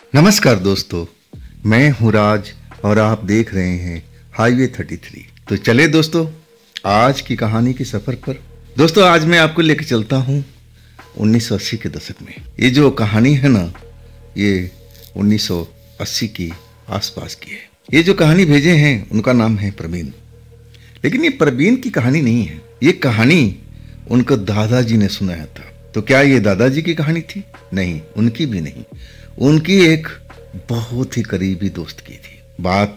नमस्कार दोस्तों, मैं हूँ राज और आप देख रहे हैं हाईवे 33। तो चले दोस्तों आज की कहानी के सफर पर। दोस्तों आज मैं आपको लेकर चलता हूँ 1980 के दशक में। ये जो कहानी है ना, ये 1980 की आसपास की है। ये जो कहानी भेजे हैं उनका नाम है प्रवीण। लेकिन ये प्रवीण की कहानी नहीं है, ये कहानी उनको दादाजी ने सुनाया था। तो क्या ये दादाजी की कहानी थी? नहीं, उनकी भी नहीं, उनकी एक बहुत ही करीबी दोस्त की थी। बात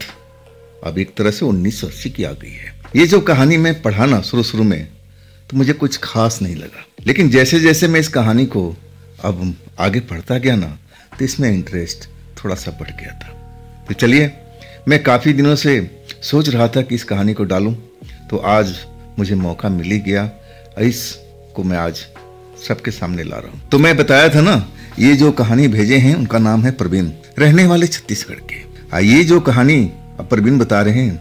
अब एक तरह से 1980 की आ गई है। ये जो कहानी मैं पढ़ा ना शुरू में, तो मुझे कुछ खास नहीं लगा, लेकिन जैसे जैसे मैं इस कहानी को अब आगे पढ़ता गया ना, तो इसमें इंटरेस्ट थोड़ा सा बढ़ गया था। तो चलिए, मैं काफ़ी दिनों से सोच रहा था कि इस कहानी को डालूं, तो आज मुझे मौका मिल ही गया। इसको मैं आज सबके सामने ला रहा हूं। तो मैं बताया था ना, ये जो कहानी भेजे हैं उनका नाम है प्रवीण, रहने वाले छत्तीसगढ़ के। ये जो कहानी अब प्रवीण बता रहे हैं,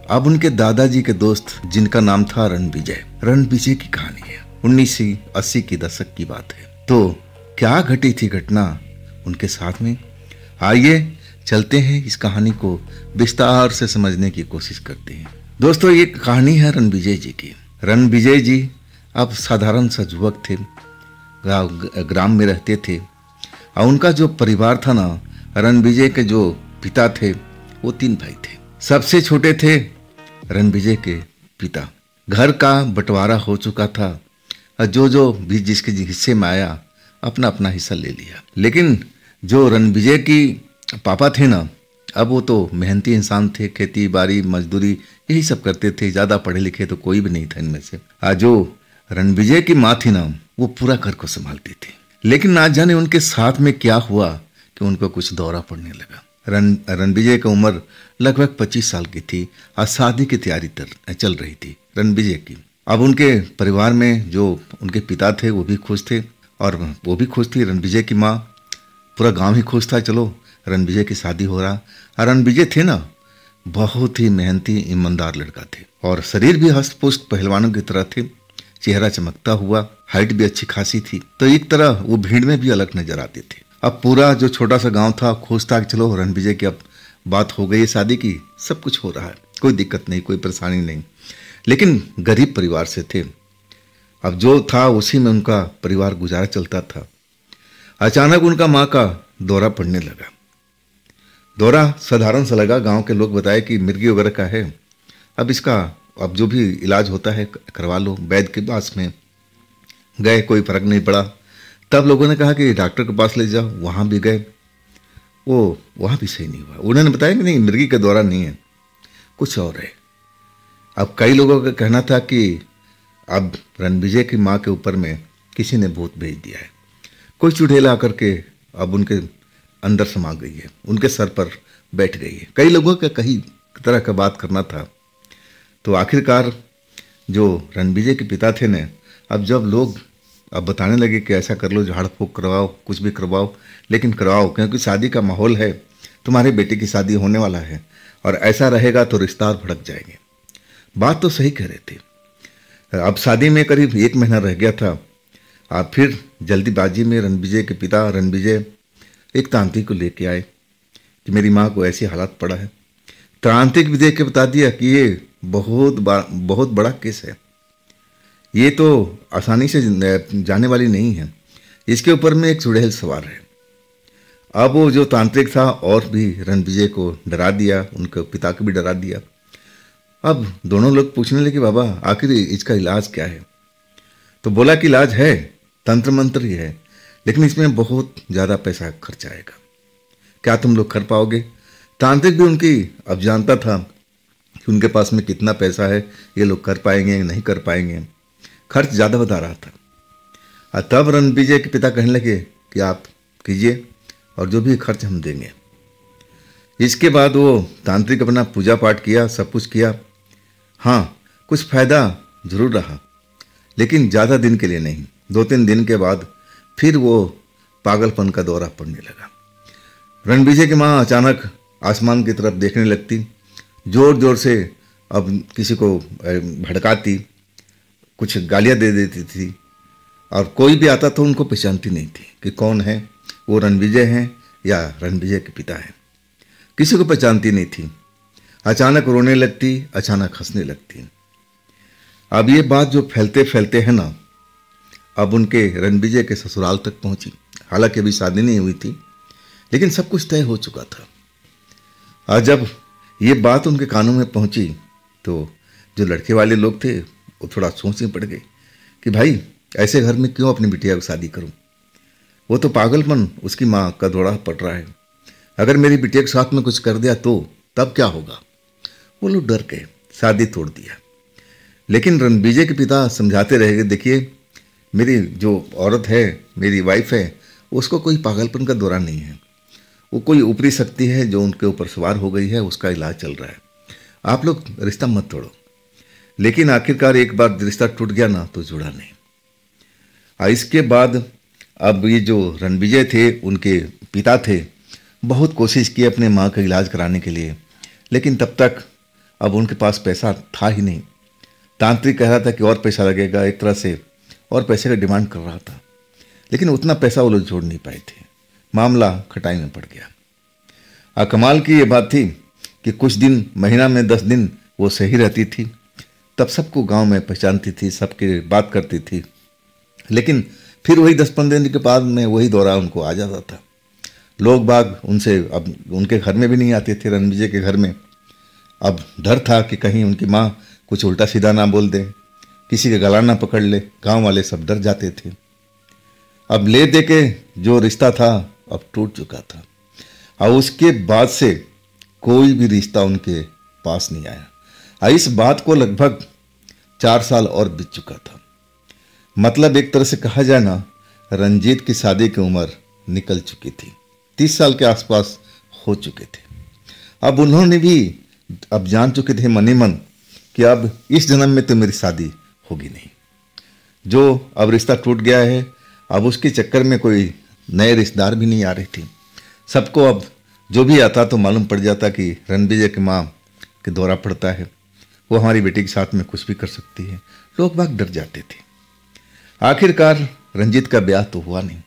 अब उनके दादाजी के दोस्त जिनका नाम था रणविजय, रणविजय की कहानी है। 1980 की दशक की बात है। तो क्या घटी थी घटना उनके साथ में, आइए चलते हैं इस कहानी को विस्तार से समझने की कोशिश करते हैं। दोस्तों ये कहानी है रणविजय जी की। रणविजय जी अब साधारण सा युवक थे, ग्राम में रहते थे। और उनका जो परिवार था ना, रणविजय के जो पिता थे वो 3 भाई थे। सबसे छोटे थे रणविजय के पिता। घर का बंटवारा हो चुका था और जो भी जिसके हिस्से में आया अपना अपना हिस्सा ले लिया। लेकिन जो रणविजय की पापा थे ना, अब वो तो मेहनती इंसान थे, खेती बाड़ी मजदूरी यही सब करते थे, ज़्यादा पढ़े लिखे तो कोई भी नहीं था इनमें से। जो रणविजय की माँ थी ना, वो पूरा घर को संभालती थी। लेकिन ना जाने उनके साथ में क्या हुआ कि उनको कुछ दौरा पड़ने लगा। रणविजय की उम्र लगभग 25 साल की थी और शादी की तैयारी चल रही थी रणविजय की। अब उनके परिवार में जो उनके पिता थे वो भी खुश थे और वो भी खुश थी, रणविजय की माँ, पूरा गांव ही खुश था। चलो रणविजय की शादी हो रहा। और रणविजय थे ना, बहुत ही मेहनती ईमानदार लड़का थे और शरीर भी हष्ट पुष्ट पहलवानों की तरह थे, चेहरा चमकता हुआ, हाइट भी अच्छी खासी थी। तो एक तरह वो भीड़ में भी अलग नजर आते थे। अब पूरा जो छोटा सा गांव था खुश था कि चलो रणविजय की अब बात हो गई है शादी की, सब कुछ हो रहा है, कोई दिक्कत नहीं, कोई परेशानी नहीं। लेकिन गरीब परिवार से थे, अब जो था उसी में उनका परिवार गुजारा चलता था। अचानक उनका माँ का दौरा पड़ने लगा। दौरा साधारण सा लगा, गांव के लोग बताए कि मिर्गी वगैरह का है, अब जो भी इलाज होता है करवा लो। वैद्य के पास में गए, कोई फर्क नहीं पड़ा। तब लोगों ने कहा कि डॉक्टर के पास ले जाओ, वहाँ भी गए, वो वहाँ भी सही नहीं हुआ। उन्होंने बताया कि नहीं, मिर्गी का दौरा नहीं है, कुछ और है। अब कई लोगों का कहना था कि अब रणविजय की माँ के ऊपर में किसी ने भूत भेज दिया है, कोई चुड़ैल आकर के अब उनके अंदर समा गई है, उनके सर पर बैठ गई है। कई लोगों का कई तरह का बात करना था। तो आखिरकार जो रणविजय के पिता थे ने, अब जब लोग अब बताने लगे कि ऐसा कर लो, झाड़ फूक करवाओ, कुछ भी करवाओ, लेकिन करवाओ, क्योंकि शादी का माहौल है, तुम्हारे बेटे की शादी होने वाला है और ऐसा रहेगा तो रिश्ता भड़क जाएंगे। बात तो सही कह रहे थे। अब शादी में करीब 1 महीना रह गया था। अब फिर जल्दीबाजी में रणविजय के पिता रणविजय एक तांत्रिक को लेके आए कि मेरी माँ को ऐसी हालत पड़ा है। तांत्रिक भी देख के बता दिया कि ये बहुत बड़ा केस है, ये तो आसानी से जाने वाली नहीं है, इसके ऊपर में एक चुड़ैल सवार है। अब वो जो तांत्रिक था और भी रणविजय को डरा दिया, उनके पिता को भी डरा दिया। अब दोनों लोग पूछने लगे, बाबा आखिर इसका इलाज क्या है? तो बोला कि इलाज है, तंत्र मंत्र ही है, लेकिन इसमें बहुत ज़्यादा पैसा खर्च आएगा, क्या तुम लोग कर पाओगे? तांत्रिक भी उनकी अब जानता था कि उनके पास में कितना पैसा है, ये लोग कर पाएंगे नहीं कर पाएंगे, खर्च ज़्यादा बता रहा था। और तब रणविजय के पिता कहने लगे कि आप कीजिए और जो भी खर्च हम देंगे। इसके बाद वो तांत्रिक अपना पूजा पाठ किया, सब कुछ किया। हाँ, कुछ फ़ायदा जरूर रहा, लेकिन ज़्यादा दिन के लिए नहीं। 2-3 दिन के बाद फिर वो पागलपन का दौरा पड़ने लगा। रणविजय की माँ अचानक आसमान की तरफ देखने लगती, जोर जोर से अब किसी को भड़काती, कुछ गालियाँ दे देती थी और कोई भी आता तो उनको पहचानती नहीं थी कि कौन है, वो रणविजय हैं या रणविजय के पिता हैं। किसी को पहचानती नहीं थी। अचानक रोने लगती, अचानक हंसने लगती। अब ये बात जो फैलते फैलते है ना, अब उनके रणविजय के ससुराल तक पहुंची। हालांकि अभी शादी नहीं हुई थी, लेकिन सब कुछ तय हो चुका था। और जब ये बात उनके कानों में पहुंची तो जो लड़के वाले लोग थे वो थोड़ा सोच में पड़ गए कि भाई ऐसे घर में क्यों अपनी बिटिया को शादी करूं। वो तो पागलपन उसकी माँ का दौड़ा पड़ रहा है। अगर मेरी बिटिया के साथ में कुछ कर दिया तो तब क्या होगा। वो लोग डर गए, शादी तोड़ दिया। लेकिन रणविजय के पिता समझाते रह गए, देखिए मेरी जो औरत है, मेरी वाइफ है, उसको कोई पागलपन का दौरा नहीं है। वो कोई ऊपरी शक्ति है जो उनके ऊपर सवार हो गई है, उसका इलाज चल रहा है। आप लोग रिश्ता मत तोड़ो। लेकिन आखिरकार एक बार रिश्ता टूट गया ना तो जुड़ा नहीं। इसके बाद अब ये जो रणविजय थे, उनके पिता थे, बहुत कोशिश की अपने माँ का इलाज कराने के लिए, लेकिन तब तक अब उनके पास पैसा था ही नहीं। तांत्रिक कह रहा था कि और पैसा लगेगा, एक तरह से और पैसे का डिमांड कर रहा था, लेकिन उतना पैसा वो लोग जोड़ नहीं पाए थे। मामला खटाई में पड़ गया। कमाल की ये बात थी कि कुछ दिन, महीना में 10 दिन वो सही रहती थी, तब सबको गांव में पहचानती थी, सबके बात करती थी। लेकिन फिर वही 10-15 दिन के बाद में वही दौरा उनको आ जाता था। लोग बाग उनसे अब उनके घर में भी नहीं आते थे, रणविजय के घर में। अब डर था कि कहीं उनकी माँ कुछ उल्टा सीधा ना बोल दे, किसी का गला ना पकड़ ले। गांव वाले सब डर जाते थे। अब ले दे के जो रिश्ता था अब टूट चुका था, और उसके बाद से कोई भी रिश्ता उनके पास नहीं आया। इस बात को लगभग 4 साल और बीत चुका था। मतलब एक तरह से कहा जाए ना, रंजीत की शादी की उम्र निकल चुकी थी, 30 साल के आसपास हो चुके थे। अब उन्होंने भी अब जान चुके थे मन ही मन कि अब इस जन्म में तो मेरी शादी होगी नहीं। जो अब रिश्ता टूट गया है, अब उसके चक्कर में कोई नए रिश्तेदार भी नहीं आ रहे थे। सबको अब जो भी आता तो मालूम पड़ जाता कि रणविजय की माँ के दौरा पड़ता है, वो हमारी बेटी के साथ में कुछ भी कर सकती है। लोग बाग डर जाते थे। आखिरकार रंजीत का ब्याह तो हुआ नहीं।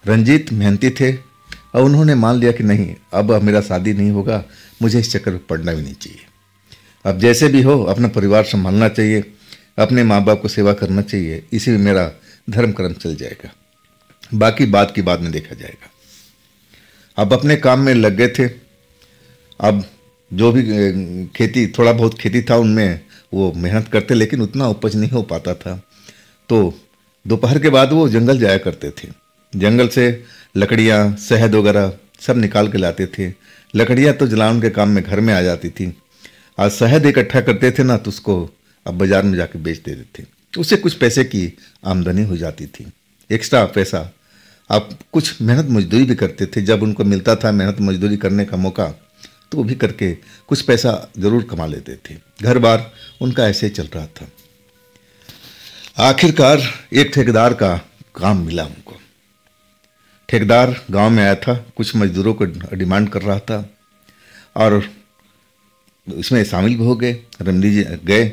रंजीत मेहनती थे और उन्होंने मान लिया कि नहीं, अब मेरा शादी नहीं होगा, मुझे इस चक्कर में पड़ना भी नहीं चाहिए। अब जैसे भी हो अपना परिवार संभालना चाहिए, अपने माँ बाप को सेवा करना चाहिए, इसी में मेरा धर्म कर्म चल जाएगा, बाकी बात की बाद में देखा जाएगा। अब अपने काम में लग गए थे। अब जो भी खेती, थोड़ा बहुत खेती था उनमें वो मेहनत करते, लेकिन उतना उपज नहीं हो पाता था। तो दोपहर के बाद वो जंगल जाया करते थे। जंगल से लकड़ियाँ, शहद वगैरह सब निकाल के लाते थे। लकड़ियाँ तो जलावन के काम में घर में आ जाती थी, और शहद इकट्ठा करते थे ना तो उसको अब बाजार में जाके बेच देते थे। उससे कुछ पैसे की आमदनी हो जाती थी, एक्स्ट्रा पैसा। आप कुछ मेहनत मजदूरी भी करते थे, जब उनको मिलता था मेहनत मजदूरी करने का मौका तो वो भी करके कुछ पैसा ज़रूर कमा लेते थे। घर बार उनका ऐसे चल रहा था। आखिरकार एक ठेकेदार का काम मिला उनको। ठेकेदार गांव में आया था, कुछ मजदूरों को डिमांड कर रहा था और इसमें शामिल भी हो गए। रणविजय गए,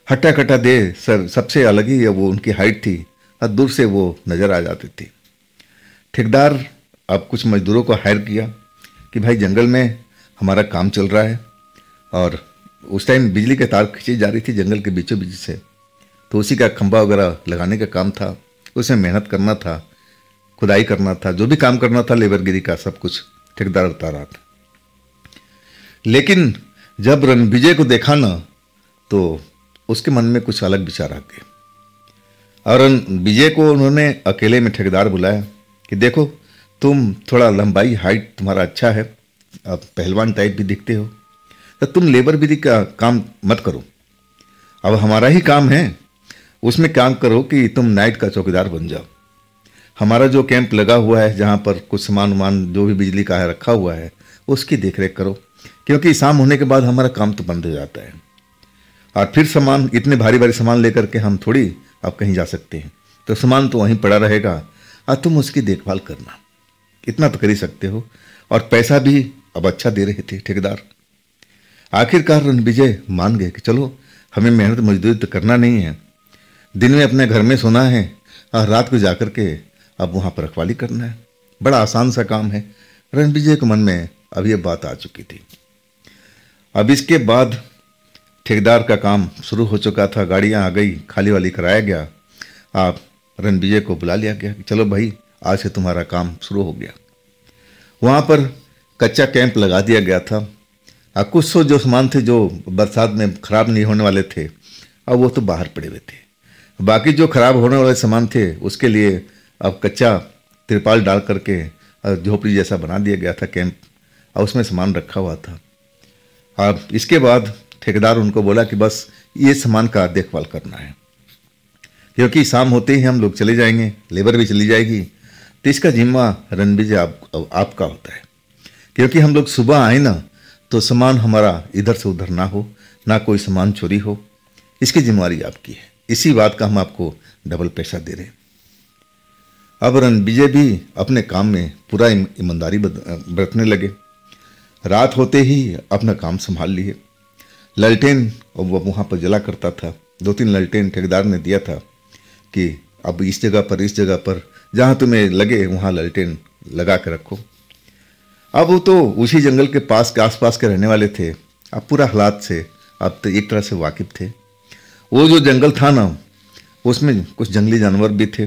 हट्टा कट्टा दे सर, सबसे अलग ही वो उनकी हाइट थी और दूर से वो नज़र आ जाते थे। ठेकेदार अब कुछ मजदूरों को हायर किया कि भाई जंगल में हमारा काम चल रहा है, और उस टाइम बिजली के तार खींची जा रही थी जंगल के बीचों बीच से, तो उसी का खंभा वगैरह लगाने का काम था। उसमें मेहनत करना था, खुदाई करना था, जो भी काम करना था लेबरगिरी का सब कुछ ठेकेदार बता रहा था। लेकिन जब रणविजय को देखा ना तो उसके मन में कुछ अलग विचार आ गए, और रणविजय को उन्होंने अकेले में ठेकेदार बुलाया कि देखो तुम थोड़ा लंबाई, हाइट तुम्हारा अच्छा है, अब पहलवान टाइप भी दिखते हो, तो तुम लेबर विधि का काम मत करो, अब हमारा ही काम है, उसमें काम करो कि तुम नाइट का चौकीदार बन जाओ। हमारा जो कैंप लगा हुआ है, जहाँ पर कुछ सामान जो भी बिजली का है रखा हुआ है, उसकी देखरेख करो, क्योंकि शाम होने के बाद हमारा काम तो बंद हो जाता है, और फिर सामान, इतने भारी भारी सामान लेकर के हम थोड़ी अब कहीं जा सकते हैं, तो सामान तो वहीं पड़ा रहेगा और तुम उसकी देखभाल करना, इतना तो कर ही सकते हो। और पैसा भी अब अच्छा दे रहे थे ठेकेदार। आखिरकार रणविजय मान गए कि चलो हमें मेहनत मजदूरी तो करना नहीं है, दिन में अपने घर में सोना है और रात को जाकर के अब वहाँ पर रखवाली करना है। बड़ा आसान सा काम है। रणविजय के मन में अब ये बात आ चुकी थी। अब इसके बाद ठेकेदार का काम शुरू हो चुका था, गाड़ियां आ गई, खाली वाली कराया गया। आप रणविजय को बुला लिया गया कि चलो भाई आज से तुम्हारा काम शुरू हो गया। वहाँ पर कच्चा कैंप लगा दिया गया था। कुछ सौ जो सामान थे जो बरसात में ख़राब नहीं होने वाले थे, अब वो तो बाहर पड़े हुए थे। बाकी जो ख़राब होने वाले सामान थे उसके लिए अब कच्चा तिरपाल डाल करके झोपड़ी जैसा बना दिया गया था कैंप, और उसमें सामान रखा हुआ था। अब इसके बाद ठेकेदार उनको बोला कि बस ये सामान का देखभाल करना है, क्योंकि शाम होते ही हम लोग चले जाएंगे, लेबर भी चली जाएगी, तो इसका जिम्मा रणविजय आपका होता है। क्योंकि हम लोग सुबह आए ना तो सामान हमारा इधर से उधर ना हो, ना कोई सामान चोरी हो, इसकी जिम्मेवारी आपकी है। इसी बात का हम आपको डबल पैसा दे रहे हैं। अब रणविजय भी अपने काम में पूरा ईमानदारी बरतने लगे। रात होते ही अपना काम संभाल लिए। ललटेन वो वहाँ पर जला करता था, 2-3 ललटेन ठेकेदार ने दिया था कि अब इस जगह पर जहाँ तुम्हें लगे वहाँ ललटेन लगा के रखो। अब वो तो उसी जंगल के पास के आसपास के रहने वाले थे, अब पूरा हालात से अब तो एक तरह से वाकिफ थे। वो जो जंगल था ना उसमें कुछ जंगली जानवर भी थे,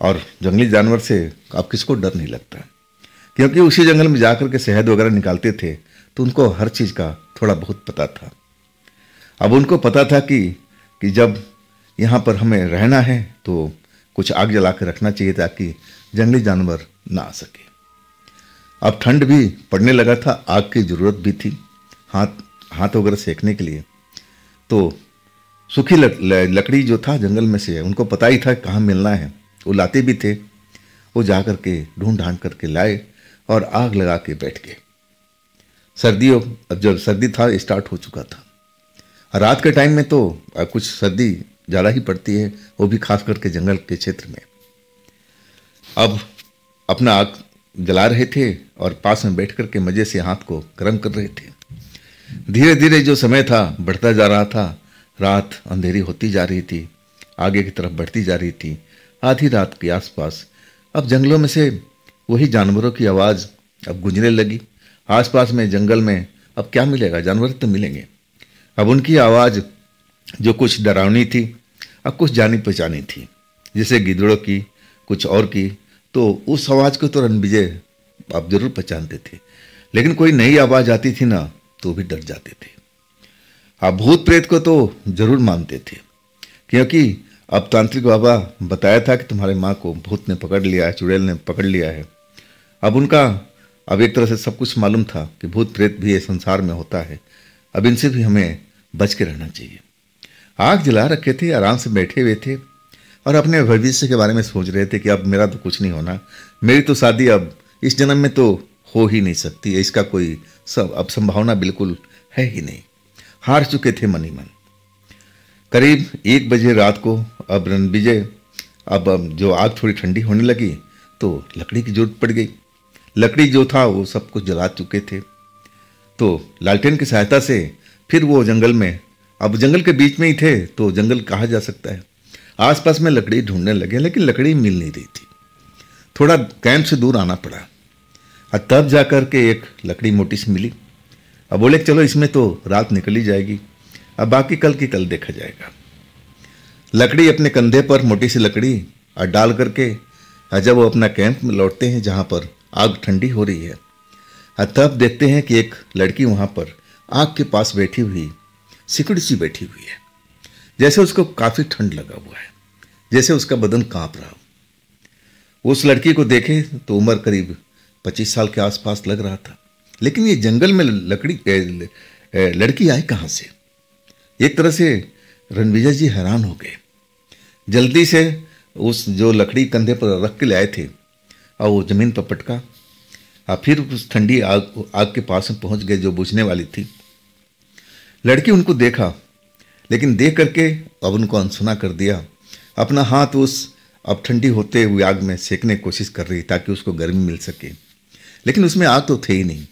और जंगली जानवर से अब किसको डर नहीं लगता, क्योंकि उसी जंगल में जाकर के शहद वगैरह निकालते थे, तो उनको हर चीज़ का थोड़ा बहुत पता था। अब उनको पता था कि जब यहाँ पर हमें रहना है तो कुछ आग जला कर रखना चाहिए ताकि जंगली जानवर ना आ सके। अब ठंड भी पड़ने लगा था, आग की ज़रूरत भी थी हाथ वगैरह सेकने के लिए। तो सूखी लकड़ी जो था जंगल में से उनको पता ही था कहाँ मिलना है, वो लाते भी थे। वो जा कर के ढूंढ ढांड करके लाए और आग लगा के बैठ गए। अब जब सर्दी था स्टार्ट हो चुका था, रात के टाइम में तो कुछ सर्दी ज़्यादा ही पड़ती है, वो भी खास करके जंगल के क्षेत्र में। अब अपना आग जला रहे थे और पास में बैठ करके मज़े से हाथ को गर्म कर रहे थे। धीरे धीरे जो समय था बढ़ता जा रहा था, रात अंधेरी होती जा रही थी, आगे की तरफ बढ़ती जा रही थी। आधी रात के आसपास अब जंगलों में से वही जानवरों की आवाज़ अब गूंजने लगी। आसपास में जंगल में अब क्या मिलेगा, जानवर तो मिलेंगे। अब उनकी आवाज़ जो कुछ डरावनी थी, अब कुछ जानी पहचानी थी, जैसे गिद्धड़ों की, कुछ और की। तो उस आवाज़ को तो रणविजय आप जरूर पहचानते थे, लेकिन कोई नई आवाज़ आती थी ना तो भी डर जाते थे। आप भूत प्रेत को तो जरूर मानते थे, क्योंकि अब तांत्रिक बाबा बताया था कि तुम्हारे माँ को भूत ने पकड़ लिया है, चुड़ैल ने पकड़ लिया है। अब एक तरह से सब कुछ मालूम था कि भूत प्रेत भी ये संसार में होता है, अब इनसे भी हमें बच के रहना चाहिए। आग जला रखे थे, आराम से बैठे हुए थे और अपने भविष्य के बारे में सोच रहे थे कि अब मेरा तो कुछ नहीं होना, मेरी तो शादी अब इस जन्म में तो हो ही नहीं सकती है, इसका कोई अब संभावना बिल्कुल है ही नहीं। हार चुके थे मन ही मन। करीब 1 बजे रात को अब रणविजय अब जो आग थोड़ी ठंडी होने लगी तो लकड़ी की जरूरत पड़ गई। लकड़ी जो था वो सब कुछ जला चुके थे, तो लालटेन की सहायता से फिर वो जंगल में, अब जंगल के बीच में ही थे तो जंगल कहा जा सकता है, आसपास में लकड़ी ढूंढने लगे, लेकिन लकड़ी मिल नहीं रही थी। थोड़ा कैंप से दूर आना पड़ा और तब जा कर के एक लकड़ी मोटी सी मिली। अब बोले चलो इसमें तो रात निकल ही जाएगी, अब बाकी कल की कल देखा जाएगा। लकड़ी अपने कंधे पर मोटी सी लकड़ी और डाल करके जब वो अपना कैंप में लौटते हैं जहाँ पर आग ठंडी हो रही है, तब देखते हैं कि एक लड़की वहाँ पर आग के पास बैठी हुई, सिकुड़ी सी बैठी हुई है, जैसे उसको काफ़ी ठंड लगा हुआ है, जैसे उसका बदन कांप रहा हो। उस लड़की को देखे तो उम्र करीब 25 साल के आसपास लग रहा था, लेकिन ये जंगल में लड़की आई कहाँ से? एक तरह से रणविजय जी हैरान हो गए। जल्दी से उस जो लकड़ी कंधे पर रख के ले आए थे और वो ज़मीन पर पटका और फिर उस ठंडी आग के पास में पहुंच गए जो बुझने वाली थी। लड़की उनको देखा, लेकिन देख करके अब उनको अनसुना कर दिया। अपना हाथ उस अब ठंडी होते हुए आग में सेकने की कोशिश कर रही ताकि उसको गर्मी मिल सके, लेकिन उसमें आग तो थे ही नहीं,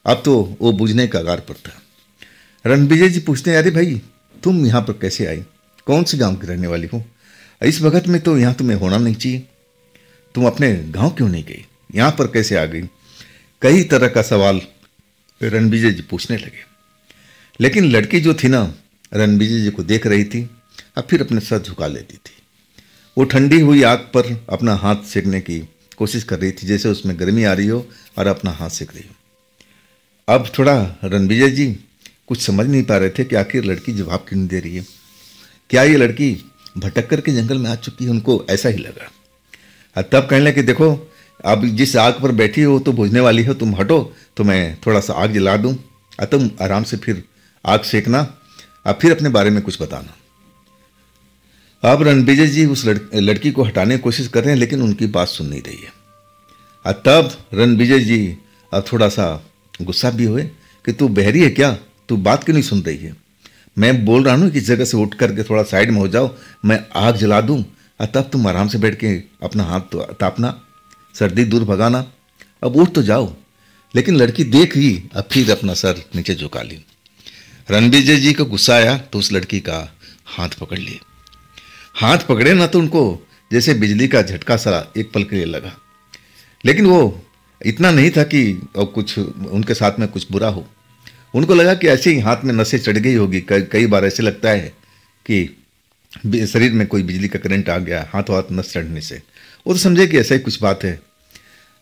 अब तो वो बुझने का कगार पर था। रणविजय जी पूछते हैं, अरे भाई तुम यहाँ पर कैसे आई, कौन से गांव की रहने वाली हो? इस वक्त में तो यहाँ तुम्हें होना नहीं चाहिए, तुम अपने गांव क्यों नहीं गई? यहाँ पर कैसे आ गई? कई तरह का सवाल रणविजय जी पूछने लगे। लेकिन लड़की जो थी ना, रणविजय जी को देख रही थी और फिर अपने सर झुका लेती थी। वो ठंडी हुई आग पर अपना हाथ सेकने की कोशिश कर रही थी, जैसे उसमें गर्मी आ रही हो और अपना हाथ सेक रही हो। अब थोड़ा रणविजय जी कुछ समझ नहीं पा रहे थे कि आखिर लड़की जवाब क्यों नहीं दे रही है। क्या ये लड़की भटक कर के जंगल में आ चुकी है? उनको ऐसा ही लगा। और तब कहने लगे, देखो अब जिस आग पर बैठी हो तो बुझने वाली हो, तुम हटो तो मैं थोड़ा सा आग जला दूं और तुम आराम से फिर आग सेकना और फिर अपने बारे में कुछ बताना। अब रणविजय जी उस लड़की को हटाने की कोशिश कर रहे हैं, लेकिन उनकी बात सुन नहीं रही है। और तब रणविजय जी अब थोड़ा सा गुस्सा भी हुए कि तू बहरी है क्या? तू बात क्यों नहीं सुन रही है? मैं बोल रहा हूँ कि जगह से उठ करके थोड़ा साइड में हो जाओ, मैं आग जला दूँ और तब तुम आराम से बैठ के अपना हाथ तापना, सर्दी दूर भगाना। अब उठ तो जाओ। लेकिन लड़की देख ही अब फिर अपना सर नीचे झुका ली। रणविजय जी को गुस्सा आया तो उस लड़की का हाथ पकड़ लिए। हाथ पकड़े ना तो उनको जैसे बिजली का झटका सा एक पल के लिए लगा। लेकिन वो इतना नहीं था कि कुछ उनके साथ में कुछ बुरा हो। उनको लगा कि ऐसे ही हाथ में नसें चढ़ गई होगी। कई बार ऐसे लगता है कि शरीर में कोई बिजली का करंट आ गया हाथों हाथ नस चढ़ने से। वो तो समझे कि ऐसा ही कुछ बात है।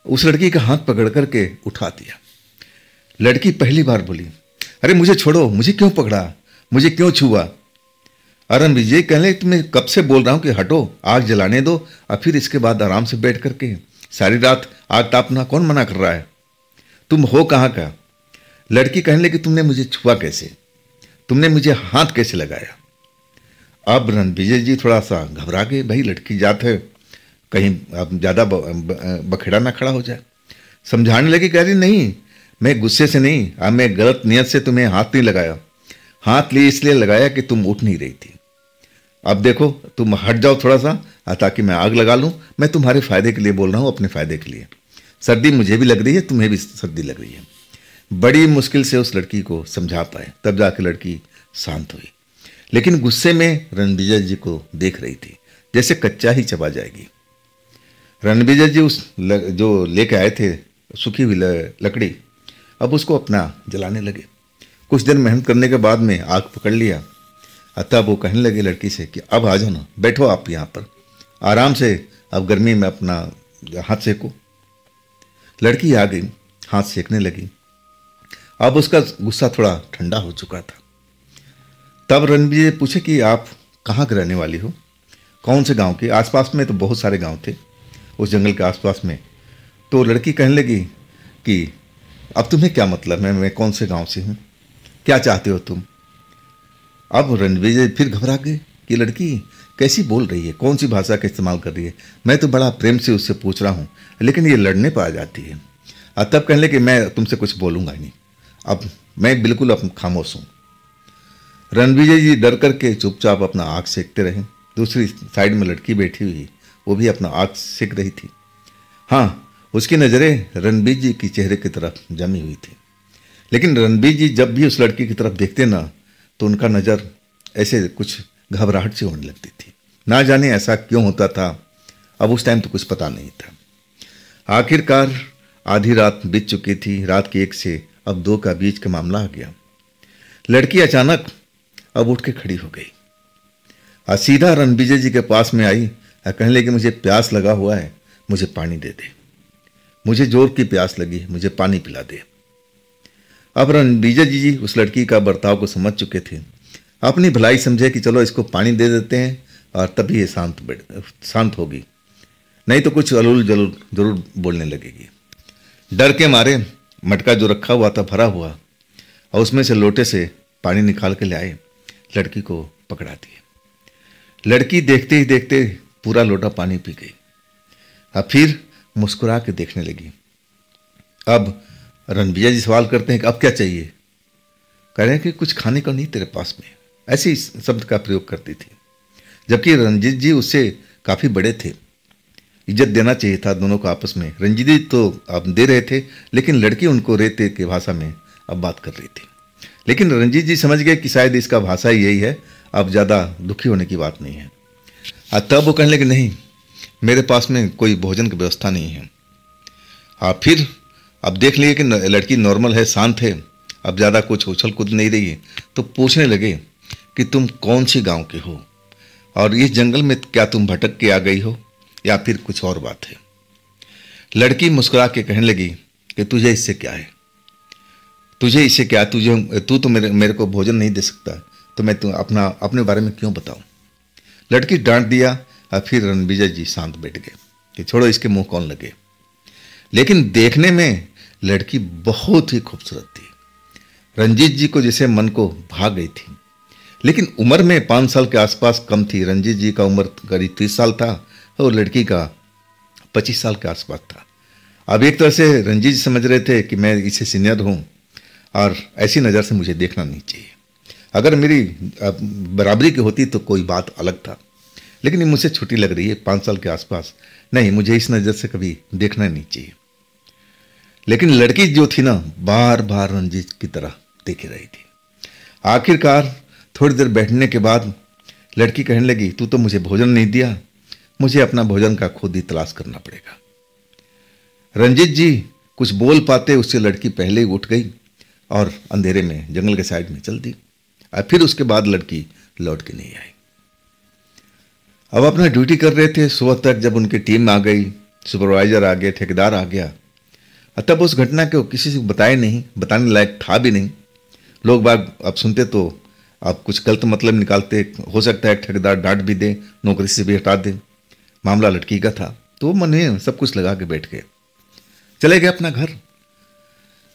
उस लड़की का हाथ पकड़ करके उठा दिया। लड़की पहली बार बोली, अरे मुझे छोड़ो, मुझे क्यों पकड़ा, मुझे क्यों छुआ? रणविजय कहने, तुम्हें कब से बोल रहा हूँ कि हटो, आग जलाने दो और फिर इसके बाद आराम से बैठ करके सारी रात आग तापना कौन मना कर रहा है? तुम हो कहाँ का? लड़की कहने लगी, तुमने मुझे छुआ कैसे? तुमने मुझे हाथ कैसे लगाया? अब रणविजय जी थोड़ा सा घबरा गए। भाई लड़की जात है, कहीं अब ज़्यादा बखेड़ा ना खड़ा हो जाए। समझाने लगे, कह रही नहीं, मैं गुस्से से नहीं, अब मैं गलत नियत से तुम्हें हाथ नहीं लगाया। हाथ लिए इसलिए लगाया कि तुम उठ नहीं रही थी। अब देखो तुम हट जाओ थोड़ा सा ताकि मैं आग लगा लूँ। मैं तुम्हारे फायदे के लिए बोल रहा हूँ, अपने फायदे के लिए। सर्दी मुझे भी लग रही है, तुम्हें भी सर्दी लग रही है। बड़ी मुश्किल से उस लड़की को समझा पाए, तब जाकर लड़की शांत हुई। लेकिन गुस्से में रणविजय जी को देख रही थी, जैसे कच्चा ही चबा जाएगी। रणविजय जी उस जो लेके आए थे सूखी हुई लकड़ी, अब उसको अपना जलाने लगे। कुछ देर मेहनत करने के बाद में आग पकड़ लिया। तब वो कहने लगे लड़की से कि अब आ जाओ ना, बैठो आप यहाँ पर आराम से, अब गर्मी में अपना हाथ सेको। लड़की आ गई, हाथ सेकने लगी। अब उसका गुस्सा थोड़ा ठंडा हो चुका था। तब रणविजय पूछे कि आप कहाँ के रहने वाली हो, कौन से गांव के? आसपास में तो बहुत सारे गांव थे उस जंगल के आसपास में। तो लड़की कहने लगी कि अब तुम्हें क्या मतलब है, मैं कौन से गांव से हूँ, क्या चाहते हो तुम? अब रणविजय फिर घबरा गए कि लड़की कैसी बोल रही है, कौन सी भाषा का इस्तेमाल कर रही है। मैं तो बड़ा प्रेम से उससे पूछ रहा हूँ, लेकिन ये लड़ने पर आ जाती है। तब कहने लगे मैं तुमसे कुछ बोलूँगा नहीं, अब मैं बिल्कुल अब खामोश हूँ। रणविजय जी डर करके चुपचाप अपना आग सेकते रहे। दूसरी साइड में लड़की बैठी हुई, वो भी अपना आग सेक रही थी। हाँ, उसकी नज़रें रणबीर जी की चेहरे की तरफ जमी हुई थी। लेकिन रणबीर जी जब भी उस लड़की की तरफ देखते ना, तो उनका नज़र ऐसे कुछ घबराहट से होने लगती थी। ना जाने ऐसा क्यों होता था, अब उस टाइम तो कुछ पता नहीं था। आखिरकार आधी रात बीत चुकी थी। रात के 1 से अब 2 का बीच का मामला आ गया। लड़की अचानक अब उठ के खड़ी हो गई और सीधा रणविजय जी के पास में आई और कहने लगी, मुझे प्यास लगा हुआ है, मुझे पानी दे दे, मुझे जोर की प्यास लगी, मुझे पानी पिला दे। अब रणविजय जी उस लड़की का बर्ताव को समझ चुके थे। अपनी भलाई समझे कि चलो इसको पानी दे देते हैं और तभी ये शांत होगी, नहीं तो कुछ अलूल जलूल जरूर बोलने लगेगी। डर के मारे मटका जो रखा हुआ था भरा हुआ, और उसमें से लोटे से पानी निकाल के ले आए, लड़की को पकड़ा दिए। लड़की देखते ही देखते पूरा लोटा पानी पी गई और फिर मुस्कुरा के देखने लगी। अब रणविजय जी सवाल करते हैं कि अब क्या चाहिए? कह रहे हैं कि कुछ खाने को नहीं तेरे पास में, ऐसे ही शब्द का प्रयोग करती थी। जबकि रंजीत जी उससे काफ़ी बड़े थे, इज्जत देना चाहिए था दोनों को आपस में। रंजीत जी तो अब दे रहे थे, लेकिन लड़की उनको रेते की भाषा में अब बात कर रही थी। लेकिन रंजीत जी समझ गए कि शायद इसका भाषा यही है, अब ज़्यादा दुखी होने की बात नहीं है। तब वो कहने लगे, नहीं, मेरे पास में कोई भोजन की व्यवस्था नहीं है। फिर अब देख लिए कि लड़की नॉर्मल है, शांत है, अब ज़्यादा कुछ उछल कूद नहीं रही है, तो पूछने लगे कि तुम कौन सी गांव के हो और इस जंगल में क्या तुम भटक के आ गई हो या फिर कुछ और बात है। लड़की मुस्कुरा के कहने लगी कि तुझे इससे क्या है, तुझे इससे क्या, तू तो मेरे को भोजन नहीं दे सकता, तो मैं तू अपने बारे में क्यों बताऊं। लड़की डांट दिया और फिर रणविजय जी शांत बैठ गए कि छोड़ो, इसके मुंह कौन लगे। लेकिन देखने में लड़की बहुत ही खूबसूरत थी। रंजीत जी को जैसे मन को भा गई थी, लेकिन उम्र में 5 साल के आसपास कम थी। रंजीत जी का उम्र करीब 30 साल था और लड़की का 25 साल के आसपास था। अब एक तरह से रंजीत जी समझ रहे थे कि मैं इससे सीनियर हूँ और ऐसी नज़र से मुझे देखना नहीं चाहिए। अगर मेरी बराबरी की होती तो कोई बात अलग था, लेकिन ये मुझसे छोटी लग रही है, 5 साल के आसपास, नहीं, मुझे इस नज़र से कभी देखना नहीं चाहिए। लेकिन लड़की जो थी ना, बार बार रंजीत की तरह देख रही थी। आखिरकार थोड़ी देर बैठने के बाद लड़की कहने लगी, तू तो मुझे भोजन नहीं दिया, मुझे अपना भोजन का खुद ही तलाश करना पड़ेगा। रंजीत जी कुछ बोल पाते उससे लड़की पहले ही उठ गई और अंधेरे में जंगल के साइड में चल दी। और फिर उसके बाद लड़की लौट के नहीं आई। अब अपना ड्यूटी कर रहे थे सुबह तक, जब उनकी टीम आ गई, सुपरवाइजर आ गया, ठेकेदार आ गया, तब उस घटना को किसी से बताए नहीं, बताने लायक था भी नहीं। लोग बाग अब सुनते तो अब कुछ गलत मतलब निकालते, हो सकता है ठेकेदार डांट भी दे, नौकरी से भी हटा दे। मामला लड़की का था तो मन में सब कुछ लगा के बैठ गए, चले गए अपना घर।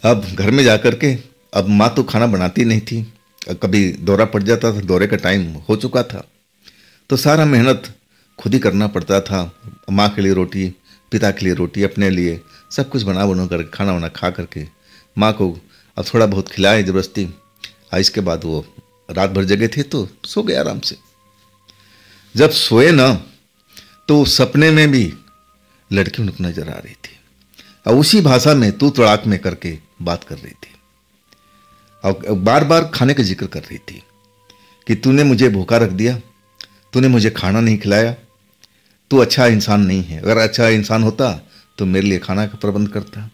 अब घर में जाकर के अब माँ तो खाना बनाती नहीं थी, कभी दौरा पड़ जाता था, दौरे का टाइम हो चुका था, तो सारा मेहनत खुद ही करना पड़ता था। माँ के लिए रोटी, पिता के लिए रोटी, अपने लिए सब कुछ बना कर खाना वाना खा करके माँ को अब थोड़ा बहुत खिलाए ज़बरदस्ती। इसके बाद वो रात भर जगे थे तो सो गए आराम से। जब सोए ना तो सपने में भी लड़की उनको नजर आ रही थी और उसी भाषा में तू तड़ाक में करके बात कर रही थी और बार बार खाने का जिक्र कर रही थी कि तूने मुझे भूखा रख दिया, तूने मुझे खाना नहीं खिलाया, तू अच्छा इंसान नहीं है, अगर अच्छा इंसान होता तो मेरे लिए खाना का प्रबंध करता,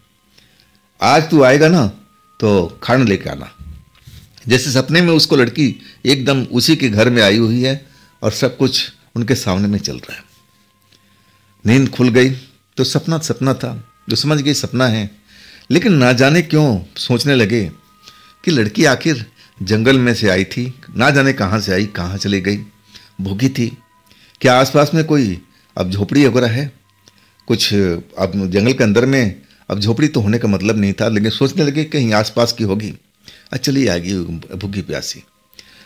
आज तू आएगा ना तो खाना लेके आना। जैसे सपने में उसको लड़की एकदम उसी के घर में आई हुई है और सब कुछ उनके सामने में चल रहा है। नींद खुल गई तो सपना सपना था, जो समझ गई सपना है, लेकिन ना जाने क्यों सोचने लगे कि लड़की आखिर जंगल में से आई थी, ना जाने कहाँ से आई, कहाँ चली गई, भूखी थी, क्या आसपास में कोई अब झोपड़ी वगैरह है कुछ। अब जंगल के अंदर में अब झोपड़ी तो होने का मतलब नहीं था, लेकिन सोचने लगे कहीं आसपास की होगी, चली आएगी भूखी प्यासी।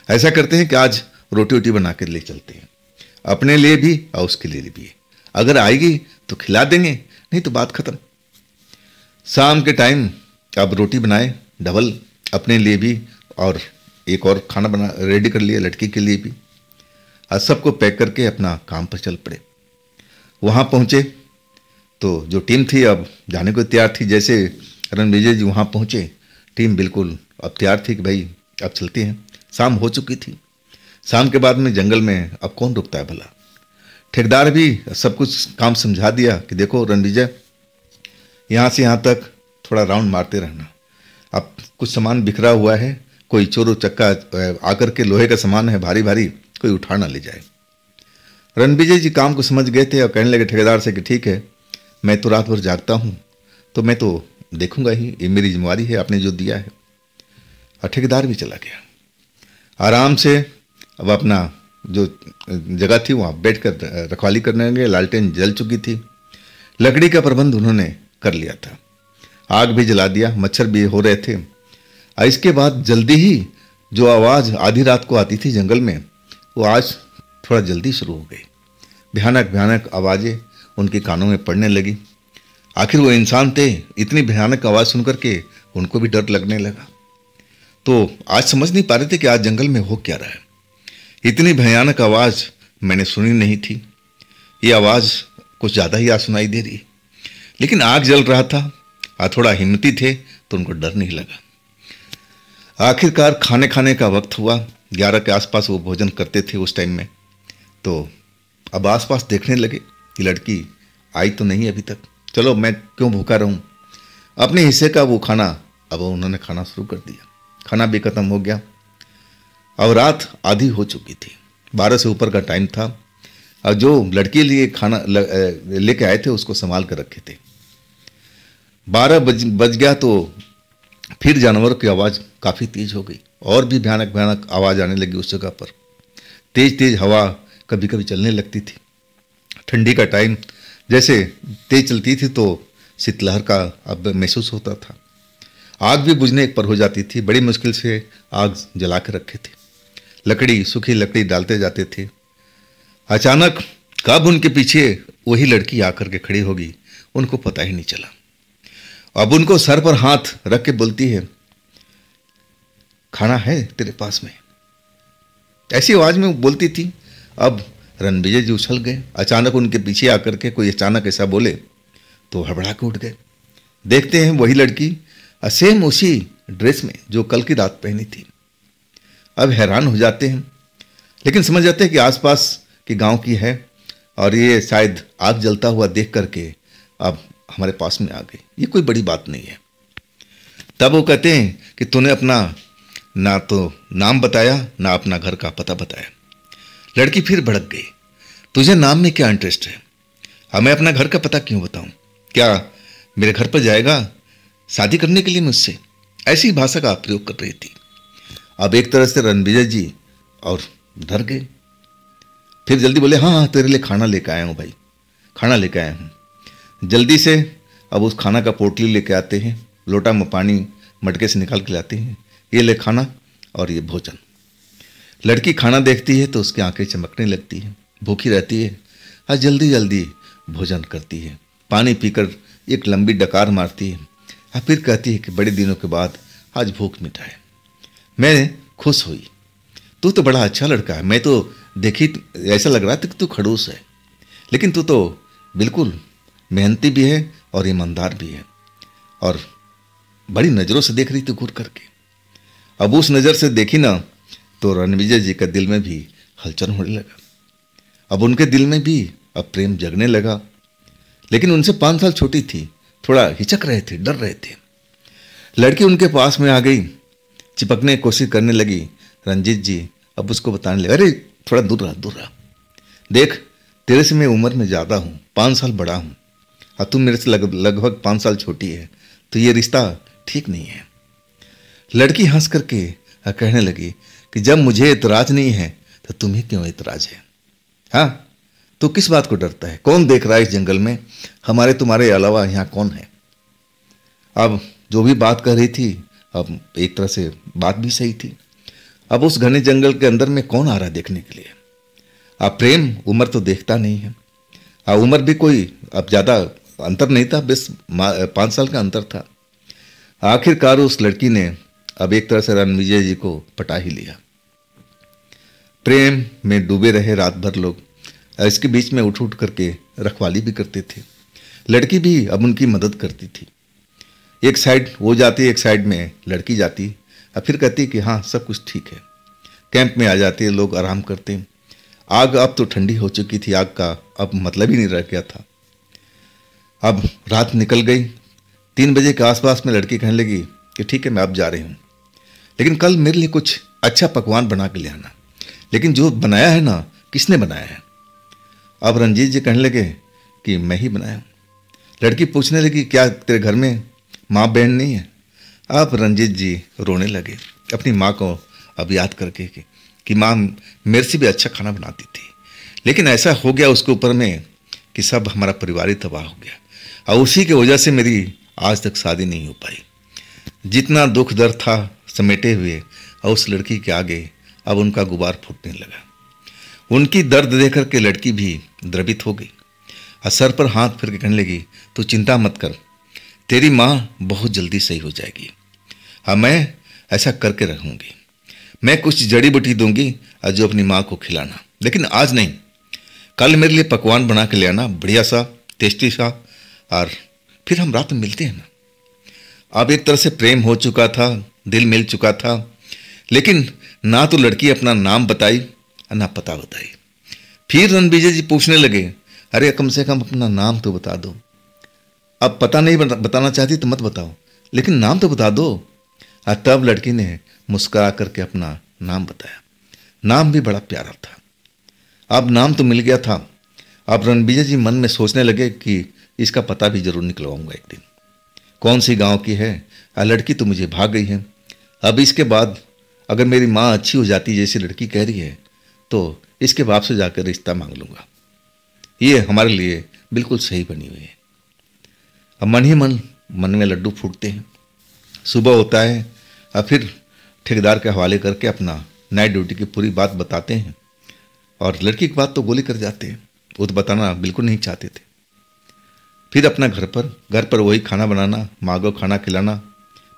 ऐसा करते हैं कि आज रोटी वोटी बना के ले चलते हैं, अपने लिए भी और उसके लिए भी, अगर आएगी तो खिला देंगे, नहीं तो बात खत्म। शाम के टाइम अब रोटी बनाए डबल, अपने लिए भी और एक और खाना बना रेडी कर लिया लड़की के लिए भी, और सबको पैक करके अपना काम पर चल पड़े। वहाँ पहुँचे तो जो टीम थी अब जाने को तैयार थी। जैसे रणविजय जी वहाँ पहुँचे, टीम बिल्कुल अब तैयार थी कि भाई अब चलते हैं। शाम हो चुकी थी, शाम के बाद में जंगल में अब कौन रुकता है भला। ठेकेदार भी सब कुछ काम समझा दिया कि देखो रणविजय, यहाँ से यहाँ तक थोड़ा राउंड मारते रहना, अब कुछ सामान बिखरा हुआ है, कोई चोरो चक्का आकर के लोहे का सामान है भारी भारी, कोई उठा ना ले जाए। रणविजय जी काम को समझ गए थे और कहने लगे ठेकेदार से कि ठीक है, मैं तो रात भर जागता हूँ तो मैं तो देखूंगा ही, ये मेरी जिम्मेवारी है, आपने जो दिया है। और ठेकेदार भी चला गया आराम से। अब अपना जो जगह थी वहाँ बैठ कर रखवाली करने लगे। लालटेन जल चुकी थी, लकड़ी का प्रबंध उन्होंने कर लिया था, आग भी जला दिया, मच्छर भी हो रहे थे। और इसके बाद जल्दी ही जो आवाज़ आधी रात को आती थी जंगल में, वो आज थोड़ा जल्दी शुरू हो गई। भयानक भयानक आवाज़ें उनके कानों में पड़ने लगी। आखिर वो इंसान थे, इतनी भयानक आवाज़ सुनकर के उनको भी डर लगने लगा। तो आज समझ नहीं पा रहे थे कि आज जंगल में हो क्या रहा है। इतनी भयानक आवाज़ मैंने सुनी नहीं थी, ये आवाज़ कुछ ज़्यादा ही आज सुनाई दे रही। लेकिन आग जल रहा था और थोड़ा हिम्मती थे तो उनको डर नहीं लगा। आखिरकार खाने खाने का वक्त हुआ, 11 के आसपास वो भोजन करते थे उस टाइम में। तो अब आसपास देखने लगे कि लड़की आई तो नहीं अभी तक, चलो मैं क्यों भूखा रहूं, अपने हिस्से का वो खाना अब उन्होंने खाना शुरू कर दिया। खाना भी खत्म हो गया। अब रात आधी हो चुकी थी, 12 से ऊपर का टाइम था। और जो लड़की लिए खाना लेके आए थे उसको संभाल कर रखे थे। 12 बज गया तो फिर जानवरों की आवाज़ काफ़ी तेज हो गई और भी भयानक भयानक आवाज़ आने लगी उस जगह पर। तेज तेज हवा कभी कभी चलने लगती थी। ठंडी का टाइम जैसे तेज चलती थी तो शीतलहर का अब महसूस होता था। आग भी बुझने पर हो जाती थी। बड़ी मुश्किल से आग जला के रखे थे। लकड़ी, सूखी लकड़ी डालते जाते थे। अचानक कब उनके पीछे वही लड़की आकर के खड़ी होगी उनको पता ही नहीं चला। अब उनको सर पर हाथ रख के बोलती है, खाना है तेरे पास में? ऐसी आवाज में वो बोलती थी। अब रणविजय जी उछल गए। अचानक उनके पीछे आकर के कोई अचानक ऐसा बोले तो हड़बड़ा के उठ गए। देखते हैं वही लड़की सेम उसी ड्रेस में जो कल की रात पहनी थी। अब हैरान हो जाते हैं, लेकिन समझ जाते हैं कि आसपास के गांव की है और ये शायद आग जलता हुआ देख करके अब हमारे पास में आ गई। ये कोई बड़ी बात नहीं है। तब वो कहते हैं कि तूने अपना ना तो नाम बताया ना अपना घर का पता बताया। लड़की फिर भड़क गई, तुझे नाम में क्या इंटरेस्ट है? अब मैं अपना घर का पता क्यों बताऊं? क्या मेरे घर पर जाएगा शादी करने के लिए मुझसे? ऐसी भाषा का प्रयोग कर रही थी। अब एक तरह से रणविजय जी और डर गए। फिर जल्दी बोले, हाँ हाँ तेरे लिए खाना लेकर आया हूँ भाई, खाना लेकर आया हूँ। जल्दी से अब उस खाना का पोटली लेके आते हैं। लोटा में पानी मटके से निकाल के लाते हैं। ये ले खाना और ये भोजन। लड़की खाना देखती है तो उसकी आंखें चमकने लगती हैं। भूखी रहती है और जल्दी जल्दी भोजन करती है। पानी पीकर एक लंबी डकार मारती है और फिर कहती है कि बड़े दिनों के बाद आज भूख मिटाए। मैं खुश हुई। तू तो बड़ा अच्छा लड़का है। मैं तो देखी ऐसा लग रहा था कि तू खड़ूस है, लेकिन तू तो बिल्कुल मेहनती भी है और ईमानदार भी है। और बड़ी नज़रों से देख रही थी घूर करके। अब उस नज़र से देखी ना तो रणविजय जी का दिल में भी हलचल होने लगा। अब उनके दिल में भी अब प्रेम जगने लगा। लेकिन उनसे 5 साल छोटी थी, थोड़ा हिचक रहे थे, डर रहे थे। लड़की उनके पास में आ गई, चिपकने की कोशिश करने लगी। रंजीत जी अब उसको बताने लगे, अरे थोड़ा दूर रहा, देख तेरे से मैं उम्र में ज़्यादा हूँ, 5 साल बड़ा हूँ और तुम मेरे से लगभग 5 साल छोटी है, तो ये रिश्ता ठीक नहीं है। लड़की हंस करके कहने लगी कि जब मुझे एतराज़ नहीं है तो तुम्हें क्यों एतराज़ है? हाँ, तो किस बात को डरता है? कौन देख रहा है इस जंगल में? हमारे तुम्हारे अलावा यहाँ कौन है? अब जो भी बात कर रही थी, अब एक तरह से बात भी सही थी। अब उस घने जंगल के अंदर में कौन आ रहा है देखने के लिए? अब प्रेम उम्र तो देखता नहीं है। अब उम्र भी कोई अब ज़्यादा अंतर नहीं था, बस 5 साल का अंतर था। आखिरकार उस लड़की ने अब एक तरह से रणविजय जी को पटा ही लिया। प्रेम में डूबे रहे रात भर लोग। इसके बीच में उठ उठ करके रखवाली भी करते थे। लड़की भी अब उनकी मदद करती थी। एक साइड वो जाती, एक साइड में लड़की जाती और फिर कहती कि हाँ सब कुछ ठीक है। कैंप में आ जाते, लोग आराम करते। आग अब तो ठंडी हो चुकी थी, आग का अब मतलब ही नहीं रह गया था। अब रात निकल गई। 3 बजे के आसपास में लड़की कहने लगी कि ठीक है मैं अब जा रही हूँ, लेकिन कल मेरे लिए कुछ अच्छा पकवान बना के ले आना। लेकिन जो बनाया है ना, किसने बनाया है? अब रंजीत जी कहने लगे कि मैं ही बनाया। लड़की पूछने लगी क्या तेरे घर में माँ बहन नहीं है? अब रंजीत जी रोने लगे अपनी माँ को अब याद करके कि माँ मेरे से भी अच्छा खाना बनाती थी, लेकिन ऐसा हो गया उसके ऊपर में कि सब हमारा परिवार ही तबाह हो गया और उसी की वजह से मेरी आज तक शादी नहीं हो पाई। जितना दुख दर्द था समेटे हुए और उस लड़की के आगे अब उनका गुबार फूटने लगा। उनकी दर्द देख कर के लड़की भी द्रवित हो गई और सर पर हाथ फिर के कहने लगी तू चिंता मत कर, तेरी माँ बहुत जल्दी सही हो जाएगी। हाँ मैं ऐसा करके रहूँगी। मैं कुछ जड़ी बूटी दूंगी और जो अपनी माँ को खिलाना, लेकिन आज नहीं, कल मेरे लिए पकवान बना के ले आना बढ़िया सा टेस्टी सा, और फिर हम रात में मिलते हैं ना। अब एक तरह से प्रेम हो चुका था, दिल मिल चुका था, लेकिन ना तो लड़की अपना नाम बताई और ना पता बताई। फिर रणविजय जी पूछने लगे अरे कम से कम अपना नाम तो बता दो। अब पता नहीं बताना चाहती तो मत बताओ, लेकिन नाम तो बता दो। तब लड़की ने मुस्कुरा करके अपना नाम बताया। नाम भी बड़ा प्यारा था। अब नाम तो मिल गया था। अब रणविजय जी मन में सोचने लगे कि इसका पता भी जरूर निकलवाऊंगा एक दिन। कौन सी गांव की है, लड़की तो मुझे भाग गई है। अब इसके बाद अगर मेरी माँ अच्छी हो जाती जैसी लड़की कह रही है तो इसके बाप से जाकर रिश्ता मांग लूंगा। ये हमारे लिए बिल्कुल सही बनी हुई है। अब मन ही मन में लड्डू फूटते हैं। सुबह होता है। अब फिर ठेकेदार के हवाले करके अपना नाइट ड्यूटी की पूरी बात बताते हैं। और लड़की की बात तो गोली कर जाते हैं, वो तो बताना बिल्कुल नहीं चाहते थे। फिर अपना घर पर वही खाना बनाना, माँ को खाना खिलाना,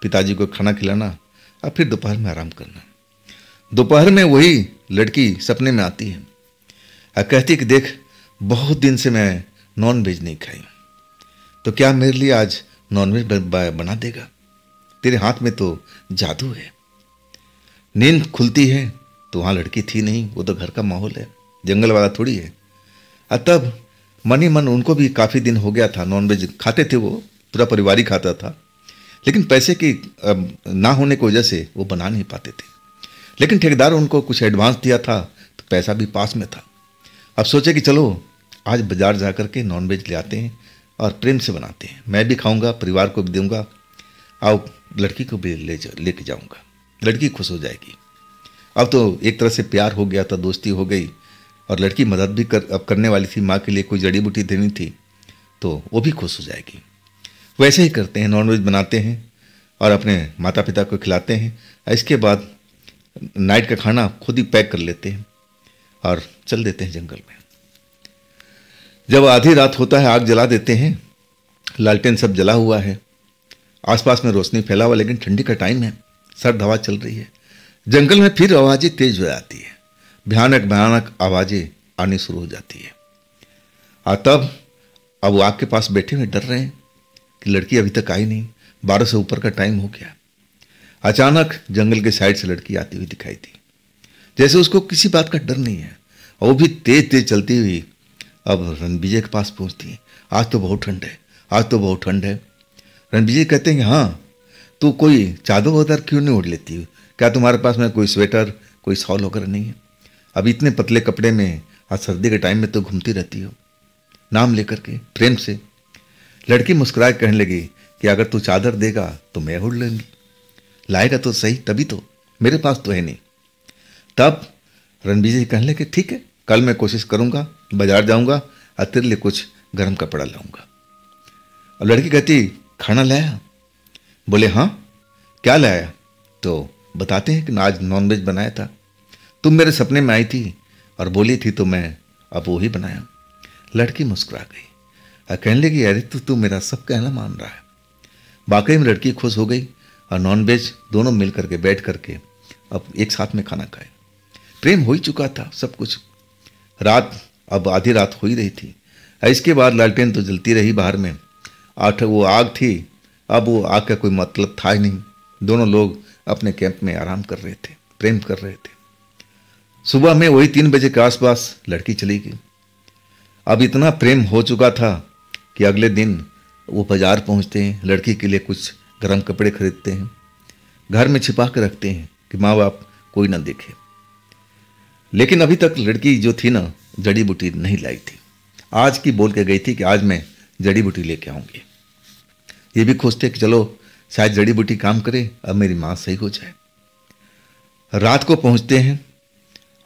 पिताजी को खाना खिलाना, और फिर दोपहर में आराम करना। दोपहर में वही लड़की सपने में आती है और कहती कि देख, बहुत दिन से मैं नॉन वेज नहीं खाई, तो क्या मेरे लिए आज नॉन वेज बना देगा? तेरे हाथ में तो जादू है। नींद खुलती है तो वहाँ लड़की थी नहीं, वो तो घर का माहौल है, जंगल वाला थोड़ी है। तब मन ही मन उनको भी काफ़ी दिन हो गया था, नॉनवेज खाते थे, वो पूरा परिवार ही खाता था, लेकिन पैसे की ना होने की वजह से वो बना नहीं पाते थे। लेकिन ठेकेदार उनको कुछ एडवांस दिया था तो पैसा भी पास में था। अब सोचे कि चलो आज बाजार जा कर के नॉनवेज ले आते हैं और प्रेम से बनाते हैं, मैं भी खाऊंगा, परिवार को भी दूंगा, और लड़की को भी लेके जाऊंगा, लड़की खुश हो जाएगी। अब तो एक तरह से प्यार हो गया था, दोस्ती हो गई, और लड़की मदद भी करने वाली थी, माँ के लिए कोई जड़ी बूटी देनी थी तो वो भी खुश हो जाएगी। वैसे ही करते हैं, नॉनवेज बनाते हैं और अपने माता पिता को खिलाते हैं। इसके बाद नाइट का खाना खुद ही पैक कर लेते हैं और चल देते हैं जंगल में। जब आधी रात होता है आग जला देते हैं, लालटेन सब जला हुआ है, आसपास में रोशनी फैला हुआ, लेकिन ठंडी का टाइम है, सर्द हवा चल रही है। जंगल में फिर आवाज़ें तेज हो जाती है, भयानक भयानक आवाज़ें आनी शुरू हो जाती है। और तब अब वो आग के पास बैठे हुए डर रहे हैं कि लड़की अभी तक आई नहीं, 12 से ऊपर का टाइम हो गया। अचानक जंगल के साइड से लड़की आती हुई दिखाई दी, जैसे उसको किसी बात का डर नहीं है, और वो भी तेज तेज चलती हुई अब रणविजय के पास पहुंचती है। आज तो बहुत ठंड है, आज तो बहुत ठंड है। रणविजय कहते हैं हाँ, तू कोई चादर वादर क्यों नहीं ओढ़ लेती हो? क्या तुम्हारे पास में कोई स्वेटर, कोई शॉल वगैरह नहीं है? अब इतने पतले कपड़े में आज सर्दी के टाइम में तो घूमती रहती हो। नाम लेकर के प्रेम से लड़की मुस्कुराए कहने लगी कि अगर तू चादर देगा तो मैं ओढ़ लूंगी, लाएगा तो सही, तभी तो, मेरे पास तो है नहीं। तब रणविजय कहने लगे ठीक है, कल मैं कोशिश करूंगा, बाजार जाऊंगा और तेरे लिए कुछ गर्म कपड़ा लाऊंगा। और लड़की कहती खाना लाया? बोले हाँ, क्या लाया? तो बताते हैं कि आज नॉनवेज बनाया था, तुम मेरे सपने में आई थी और बोली थी तो मैं अब वो ही बनाया। लड़की मुस्कुरा गई और कहने लगी अरे तू मेरा सब कहना मान रहा है। वाकई में लड़की खुश हो गई और नॉनवेज दोनों मिल करके बैठ करके अब एक साथ में खाना खाए। प्रेम हो ही चुका था सब कुछ। रात अब आधी रात हो ही रही थी। इसके बाद लालटेन तो जलती रही बाहर में, वो आग थी, अब वो आग का कोई मतलब था ही नहीं। दोनों लोग अपने कैंप में आराम कर रहे थे, प्रेम कर रहे थे। सुबह में वही 3 बजे के आसपास लड़की चली गई। अब इतना प्रेम हो चुका था कि अगले दिन वो बाजार पहुंचते हैं, लड़की के लिए कुछ गर्म कपड़े खरीदते हैं, घर में छिपा कर रखते हैं कि माँ बाप कोई ना देखे। लेकिन अभी तक लड़की जो थी ना, जड़ी बूटी नहीं लाई थी। आज की बोल के गई थी कि आज मैं जड़ी बूटी लेके आऊँगी। ये भी खुश थे कि चलो शायद जड़ी बूटी काम करे, अब मेरी माँ सही हो जाए। रात को पहुँचते हैं,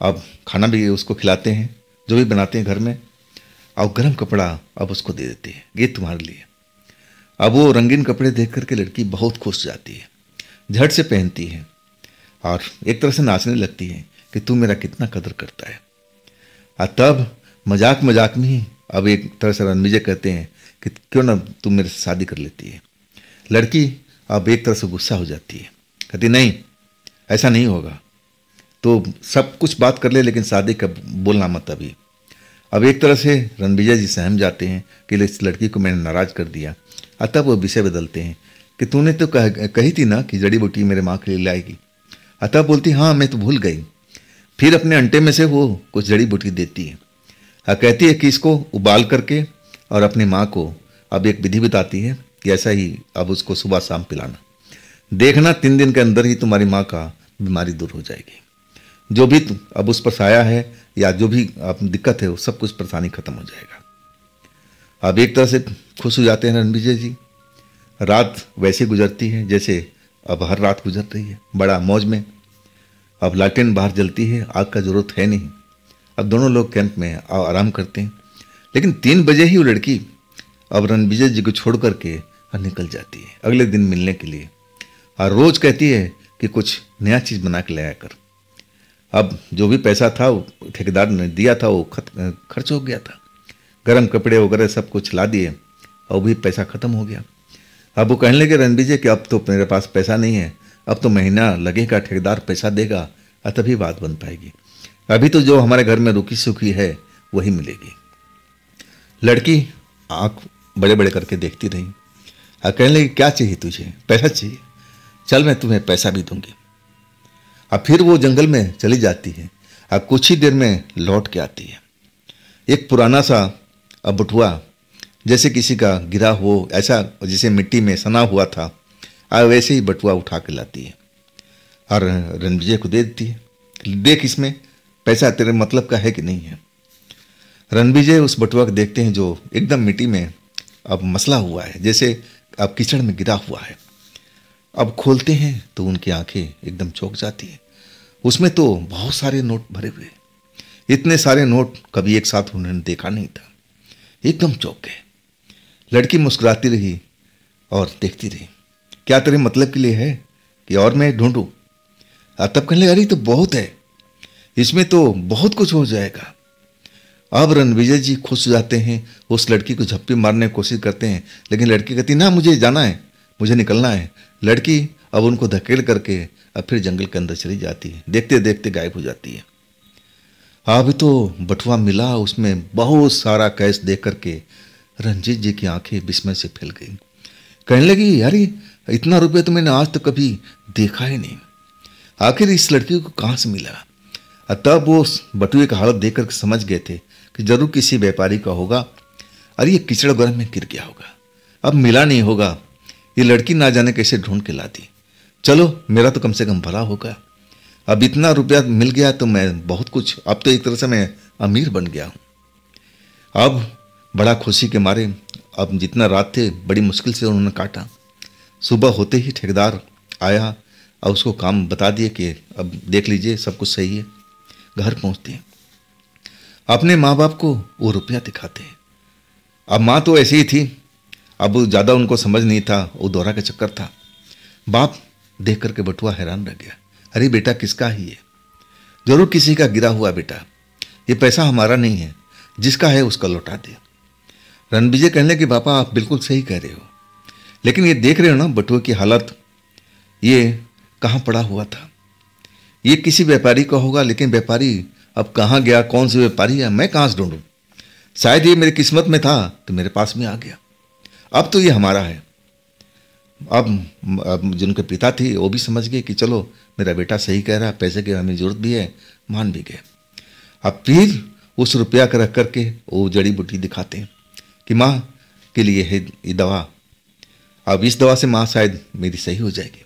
अब खाना भी उसको खिलाते हैं जो भी बनाते हैं घर में, और गर्म कपड़ा अब उसको दे देते हैं, ये तुम्हारे लिए। अब वो रंगीन कपड़े देख करके लड़की बहुत खुश जाती है, झट से पहनती है और एक तरह से नाचने लगती है कि तू मेरा कितना कदर करता है। और तब मजाक मजाक में ही अब एक तरह से रणविजय कहते हैं कि क्यों ना तुम मेरे से शादी कर लेती है। लड़की अब एक तरह से गुस्सा हो जाती है, कहती नहीं ऐसा नहीं होगा, तो सब कुछ बात कर ले लेकिन शादी का बोलना मत अभी। अब एक तरह से रणविजय जी सहम जाते हैं कि इस लड़की को मैंने नाराज़ कर दिया। तब वो विषय बदलते हैं कि तूने तो कही थी ना कि जड़ी बूटी मेरे माँ के लिए लाएगी। तब बोलती हाँ मैं तो भूल गई। फिर अपने अंटे में से वो कुछ जड़ी बूटी देती है, कहती है कि इसको उबाल करके और अपनी माँ को अब एक विधि बताती है कि ऐसा ही अब उसको सुबह शाम पिलाना। देखना 3 दिन के अंदर ही तुम्हारी माँ का बीमारी दूर हो जाएगी। जो भी अब उस पर साया है या जो भी अब दिक्कत है वो सब कुछ परेशानी खत्म हो जाएगा। अब एक तरह से खुश हो जाते हैं रणविजय जी। रात वैसे गुजरती है जैसे अब हर रात गुजर रही है, बड़ा मौज में। अब लालटेन बाहर जलती है, आग का जरूरत है नहीं। अब दोनों लोग कैंप में आराम करते हैं। लेकिन 3 बजे ही वो लड़की अब रणविजय जी को छोड़ करके निकल जाती है अगले दिन मिलने के लिए। और रोज कहती है कि कुछ नया चीज़ बना के लाया कर। अब जो भी पैसा था वो ठेकेदार ने दिया था वो खर्च हो गया था। गर्म कपड़े वगैरह सब कुछ ला दिए और भी पैसा ख़त्म हो गया। अब वो कहने लगे रणविजय कि अब तो मेरे पास पैसा नहीं है, अब तो महीना लगेगा, ठेकेदार पैसा देगा और तभी बात बन पाएगी। अभी तो जो हमारे घर में रुकी सुखी है वही मिलेगी। लड़की आँख बड़े बड़े करके देखती रही और कहने लगी क्या चाहिए तुझे? पैसा चाहिए? चल मैं तुम्हें पैसा भी दूंगी। अब फिर वो जंगल में चली जाती है और कुछ ही देर में लौट के आती है। एक पुराना सा बटुआ जैसे किसी का गिरा हो, ऐसा जैसे मिट्टी में सना हुआ था, और वैसे ही बटुआ उठा के लाती है और रणविजय को दे देती है। देख इसमें पैसा तेरे मतलब का है कि नहीं है। रणविजय उस बटुआ को देखते हैं जो एकदम मिट्टी में अब मसला हुआ है, जैसे अब कीचड़ में गिरा हुआ है। अब खोलते हैं तो उनकी आंखें एकदम चौंक जाती हैं। उसमें तो बहुत सारे नोट भरे हुए, इतने सारे नोट कभी एक साथ उन्होंने देखा नहीं था। एकदम चौंक गए। लड़की मुस्कुराती रही और देखती रही। क्या तेरे मतलब के लिए है कि और मैं ढूंढूं? तब कहने लगे अरे तो बहुत है, इसमें तो बहुत कुछ हो जाएगा। अब रणविजय जी खुश हो जाते हैं, उस लड़की को झप्पी मारने की कोशिश करते हैं, लेकिन लड़की कहती ना मुझे जाना है, मुझे निकलना है। लड़की अब उनको धकेल करके अब फिर जंगल के अंदर चली जाती है, देखते देखते गायब हो जाती है। अभी तो बटुआ मिला, उसमें बहुत सारा कैश देख करके रंजीत जी की आंखें विस्मय से फैल गई। कहने लगी अरे इतना रुपये तो मैंने आज तक कभी देखा ही नहीं, आखिर इस लड़की को कहाँ से मिला? तब वो बटुए का हालत देख कर समझ गए थे कि जरूर किसी व्यापारी का होगा और ये कीचड़ गर्म में गिर गया होगा, अब मिला नहीं होगा। ये लड़की ना जाने कैसे ढूंढ के लाती। चलो मेरा तो कम से कम भला होगा, अब इतना रुपया मिल गया तो मैं बहुत कुछ, अब तो एक तरह से मैं अमीर बन गया हूँ। अब बड़ा खुशी के मारे अब जितना रात थे बड़ी मुश्किल से उन्होंने काटा। सुबह होते ही ठेकेदार आया और उसको काम बता दिए कि अब देख लीजिए सब कुछ सही है। घर पहुँचते हैं, अपने माँ बाप को वो रुपया दिखाते हैं। अब माँ तो ऐसी ही थी, अब ज़्यादा उनको समझ नहीं था, वो दौरा का चक्कर था। बाप देख करके बटुआ हैरान रह गया। अरे बेटा किसका ही है? जरूर किसी का गिरा हुआ बेटा, ये पैसा हमारा नहीं है, जिसका है उसका लौटा दे। रणविजय कहने कि पापा आप बिल्कुल सही कह रहे हो, लेकिन ये देख रहे हो ना बटुए की हालत, ये कहाँ पड़ा हुआ था? ये किसी व्यापारी का होगा, लेकिन व्यापारी अब कहाँ गया? कौन से व्यापारी है? मैं कहाँ से ढूंढूं? शायद ये मेरी किस्मत में था तो मेरे पास में आ गया, अब तो ये हमारा है। अब जिनके पिता थे वो भी समझ गए कि चलो मेरा बेटा सही कह रहा है, पैसे की हमें जरूरत भी है, मान भी गए। अब फिर उस रुपया का रख करके वो जड़ी बूटी दिखाते हैं कि माँ के लिए है ये दवा, अब इस दवा से माँ शायद मेरी सही हो जाएगी।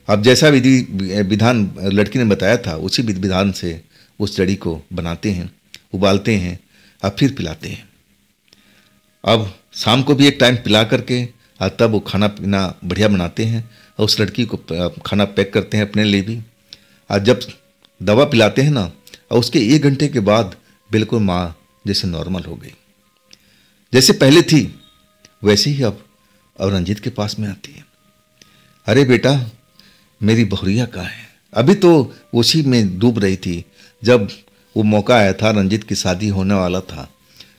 अब जैसा विधान लड़की ने बताया था उसी विधान से उस जड़ी को बनाते हैं, उबालते हैं, अब फिर पिलाते हैं। अब शाम को भी एक टाइम पिला करके और तब वो खाना पीना बढ़िया बनाते हैं और उस लड़की को खाना पैक करते हैं अपने लिए भी। और जब दवा पिलाते हैं ना, और उसके 1 घंटे के बाद बिल्कुल माँ जैसे नॉर्मल हो गई, जैसे पहले थी वैसे ही अब रंजीत के पास में आती है। अरे बेटा मेरी बहुरिया कहाँ है? अभी तो उसी में डूब रही थी जब वो मौका आया था, रंजीत की शादी होने वाला था,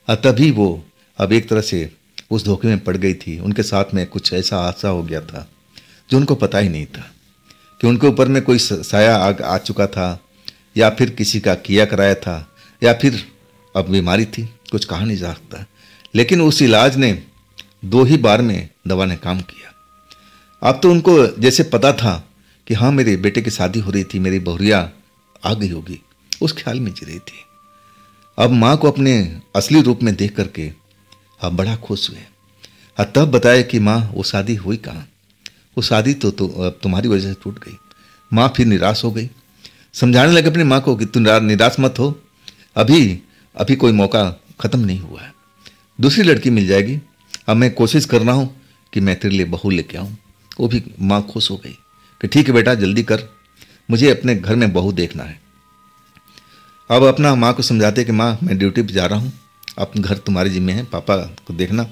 और तभी वो अब एक तरह से उस धोखे में पड़ गई थी। उनके साथ में कुछ ऐसा हादसा हो गया था जो उनको पता ही नहीं था कि उनके ऊपर में कोई साया आ चुका था, या फिर किसी का किया कराया था, या फिर अब बीमारी थी, कुछ कहा नहीं जा सकता। लेकिन उस इलाज ने 2 ही बार में दवा ने काम किया। अब तो उनको जैसे पता था कि हाँ मेरे बेटे की शादी हो रही थी, मेरी बहुरिया आ गई होगी, उस ख्याल में जी रही थी। अब माँ को अपने असली रूप में देख करके अब बड़ा खुश हुए। और तब बताया कि माँ वो शादी हुई कहाँ, वो शादी तो तुम्हारी वजह से टूट गई। माँ फिर निराश हो गई, समझाने लगे अपनी माँ को कि तुम निराश मत हो, अभी अभी कोई मौका ख़त्म नहीं हुआ है, दूसरी लड़की मिल जाएगी। अब मैं कोशिश कर रहा हूँ कि मैं तेरे लिए बहू लेके आऊँ। वो भी माँ खुश हो गई कि ठीक है बेटा, जल्दी कर, मुझे अपने घर में बहू देखना है। अब अपना माँ को समझाते कि माँ मैं ड्यूटी पे जा रहा हूँ, अपना घर तुम्हारे जिम्मे है, पापा को देखना,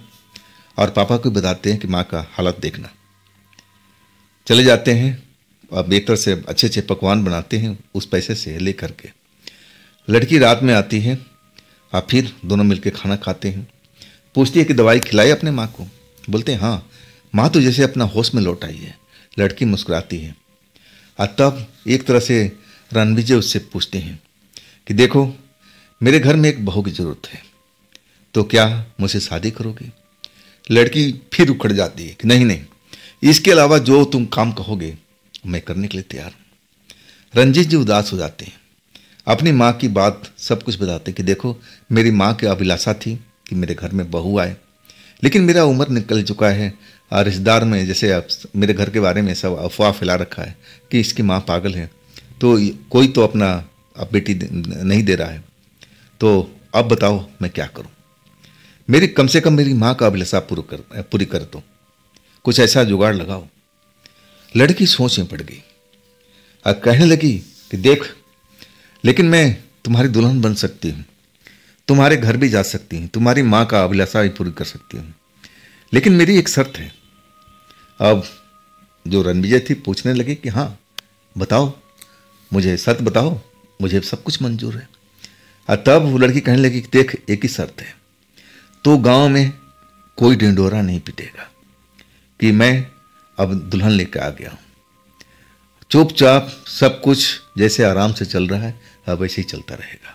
और पापा को बताते हैं कि माँ का हालत देखना। चले जाते हैं। अब एक तरह से अच्छे अच्छे पकवान बनाते हैं उस पैसे से ले करके। लड़की रात में आती है और फिर दोनों मिलकर खाना खाते हैं। पूछती है कि दवाई खिलाई अपने माँ को। बोलते हैं हाँ, माँ तो जैसे अपना होश में लौट आई है। लड़की मुस्कुराती है। और तब एक तरह से रणविजय उससे पूछते हैं कि देखो, मेरे घर में एक बहू की ज़रूरत है, तो क्या मुझसे शादी करोगे? लड़की फिर उखड़ जाती है कि नहीं नहीं, इसके अलावा जो तुम काम कहोगे मैं करने के लिए तैयार हूँ। रंजीत जी उदास हो जाते हैं, अपनी माँ की बात सब कुछ बताते कि देखो, मेरी माँ की अभिलाषा थी कि मेरे घर में बहू आए, लेकिन मेरा उम्र निकल चुका है और रिश्तेदार में जैसे अब मेरे घर के बारे में सब अफवाह फैला रखा है कि इसकी माँ पागल है, तो कोई तो अपना अब बेटी नहीं दे रहा है, तो अब बताओ मैं क्या करूँ? मेरी कम से कम मेरी माँ का अभिलाषा पूरी कर दो, कुछ ऐसा जुगाड़ लगाओ। लड़की सोच में पड़ गई और कहने लगी कि देख, लेकिन मैं तुम्हारी दुल्हन बन सकती हूँ, तुम्हारे घर भी जा सकती हूँ, तुम्हारी माँ का अभिलाषा भी पूरी कर सकती हूँ, लेकिन मेरी एक शर्त है। अब जो रणविजय थी पूछने लगी कि हाँ बताओ, मुझे शर्त बताओ, मुझे सब कुछ मंजूर है। और तब वो लड़की कहने लगी कि देख, एक ही शर्त है, तो गांव में कोई ढिंढोरा नहीं पिटेगा कि मैं अब दुल्हन लेकर आ गया हूँ। चुपचाप सब कुछ जैसे आराम से चल रहा है अब वैसे ही चलता रहेगा।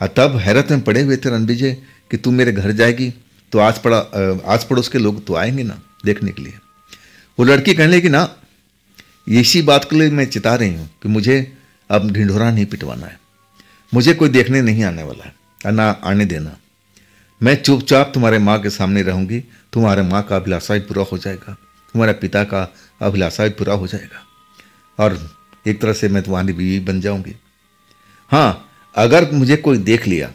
और तब हैरत में पड़े हुए थे रणविजय कि तू मेरे घर जाएगी तो आस पड़ोस के लोग तो आएंगे ना देखने के लिए। वो लड़की कहने लगी ना, इसी बात के लिए मैं चिता रही हूँ कि मुझे अब ढिंढोरा नहीं पिटवाना है, मुझे कोई देखने नहीं आने वाला है, ना आने देना। मैं चुपचाप तुम्हारे माँ के सामने रहूँगी, तुम्हारे माँ का अभिलाषा भी पूरा हो जाएगा, तुम्हारे पिता का अभिलाषा भी पूरा हो जाएगा, और एक तरह से मैं तुम्हारी बीवी बन जाऊँगी। हाँ, अगर मुझे कोई देख लिया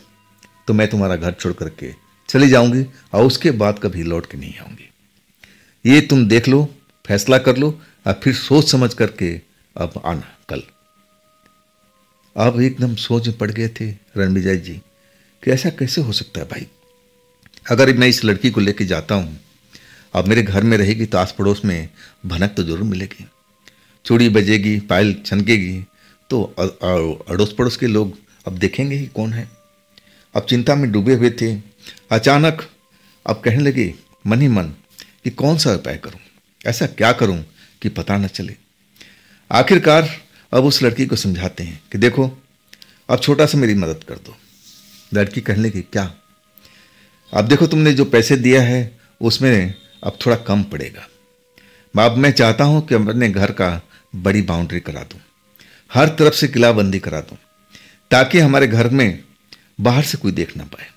तो मैं तुम्हारा घर छोड़ करके चली जाऊँगी और उसके बाद कभी लौट के नहीं आऊँगी। ये तुम देख लो, फैसला कर लो और फिर सोच समझ करके अब आना कल। अब एकदम सोच में पड़ गए थे रणविजय जी कि ऐसा कैसे हो सकता है भाई, अगर मैं इस लड़की को लेके जाता हूँ, अब मेरे घर में रहेगी तो आस पड़ोस में भनक तो जरूर मिलेगी, चूड़ी बजेगी, पायल छनकेगी, तो अड़ोस पड़ोस के लोग अब देखेंगे ही कौन है। अब चिंता में डूबे हुए थे। अचानक अब कहने लगे मन ही मन कि कौन सा उपाय करूं, ऐसा क्या करूं कि पता न चले। आखिरकार अब उस लड़की को समझाते हैं कि देखो, अब छोटा सा मेरी मदद कर दो। लड़की कहने लगी क्या? अब देखो, तुमने जो पैसे दिया है उसमें अब थोड़ा कम पड़ेगा। अब मैं चाहता हूं कि अपने घर का बड़ी बाउंड्री करा दूं, हर तरफ से किलाबंदी करा दूं, ताकि हमारे घर में बाहर से कोई देख ना पाए।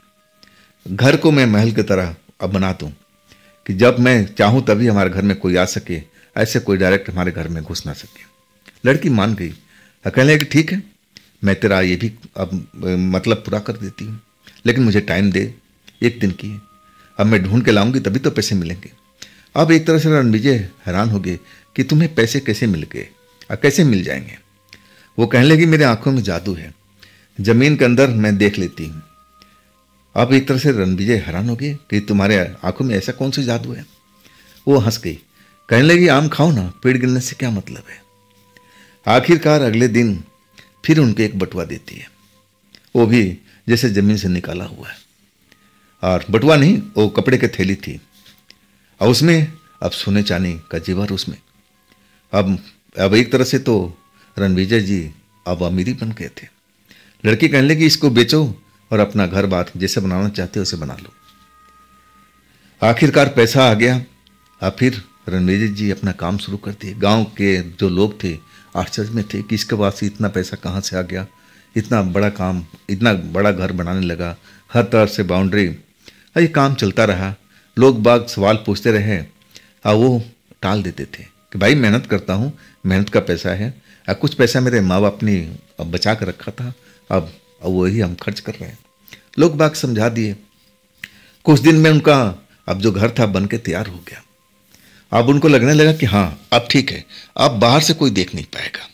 घर को मैं महल की तरह अब बना दूं कि जब मैं चाहूं तभी हमारे घर में कोई आ सके, ऐसे कोई डायरेक्ट हमारे घर में घुस ना सके। लड़की मान गई, कहने लगी ठीक है, मैं तेरा ये भी अब मतलब पूरा कर देती हूँ, लेकिन मुझे टाइम दे, एक दिन की। अब मैं ढूंढ के लाऊंगी तभी तो पैसे मिलेंगे। अब एक तरह से रणविजय हैरान हो गए कि तुम्हें पैसे कैसे मिल गए और कैसे मिल जाएंगे। वो कहने लगी मेरे आंखों में जादू है, जमीन के अंदर मैं देख लेती हूँ। अब एक तरह से रणविजय हैरान हो गए कि तुम्हारे आंखों में ऐसा कौन सा जादू है। वो हंस गई, कहने लगी आम खाओ ना, पेड़ गिरने से क्या मतलब है। आखिरकार अगले दिन फिर उनके एक बटुआ देती है, वो भी जैसे जमीन से निकाला हुआ है, और बटुआ नहीं, वो कपड़े की थैली थी, और उसमें अब सोने चांदी का जेवर उसमें। अब एक तरह से तो रणविजय जी अब अमीरी बन गए थे। लड़की कहने लगी इसको बेचो और अपना घर बार जैसे बनाना चाहते हो उसे बना लो। आखिरकार पैसा आ गया, और फिर रणविजय जी अपना काम शुरू कर दिए। गांव के जो लोग थे आश्चर्य में थे कि इसके पास इतना पैसा कहाँ से आ गया, इतना बड़ा काम, इतना बड़ा घर बनाने लगा, हर तरफ से बाउंड्री। ये काम चलता रहा लोग बाग सवाल पूछते रहे और वो टाल देते थे कि भाई मेहनत करता हूँ, मेहनत का पैसा है, कुछ पैसा मेरे माँ बाप ने अब बचा कर रखा था, अब वही हम खर्च कर रहे हैं। लोग बाग समझा दिए। कुछ दिन में उनका अब जो घर था बन के तैयार हो गया। अब उनको लगने लगा कि हाँ अब ठीक है, अब बाहर से कोई देख नहीं पाएगा।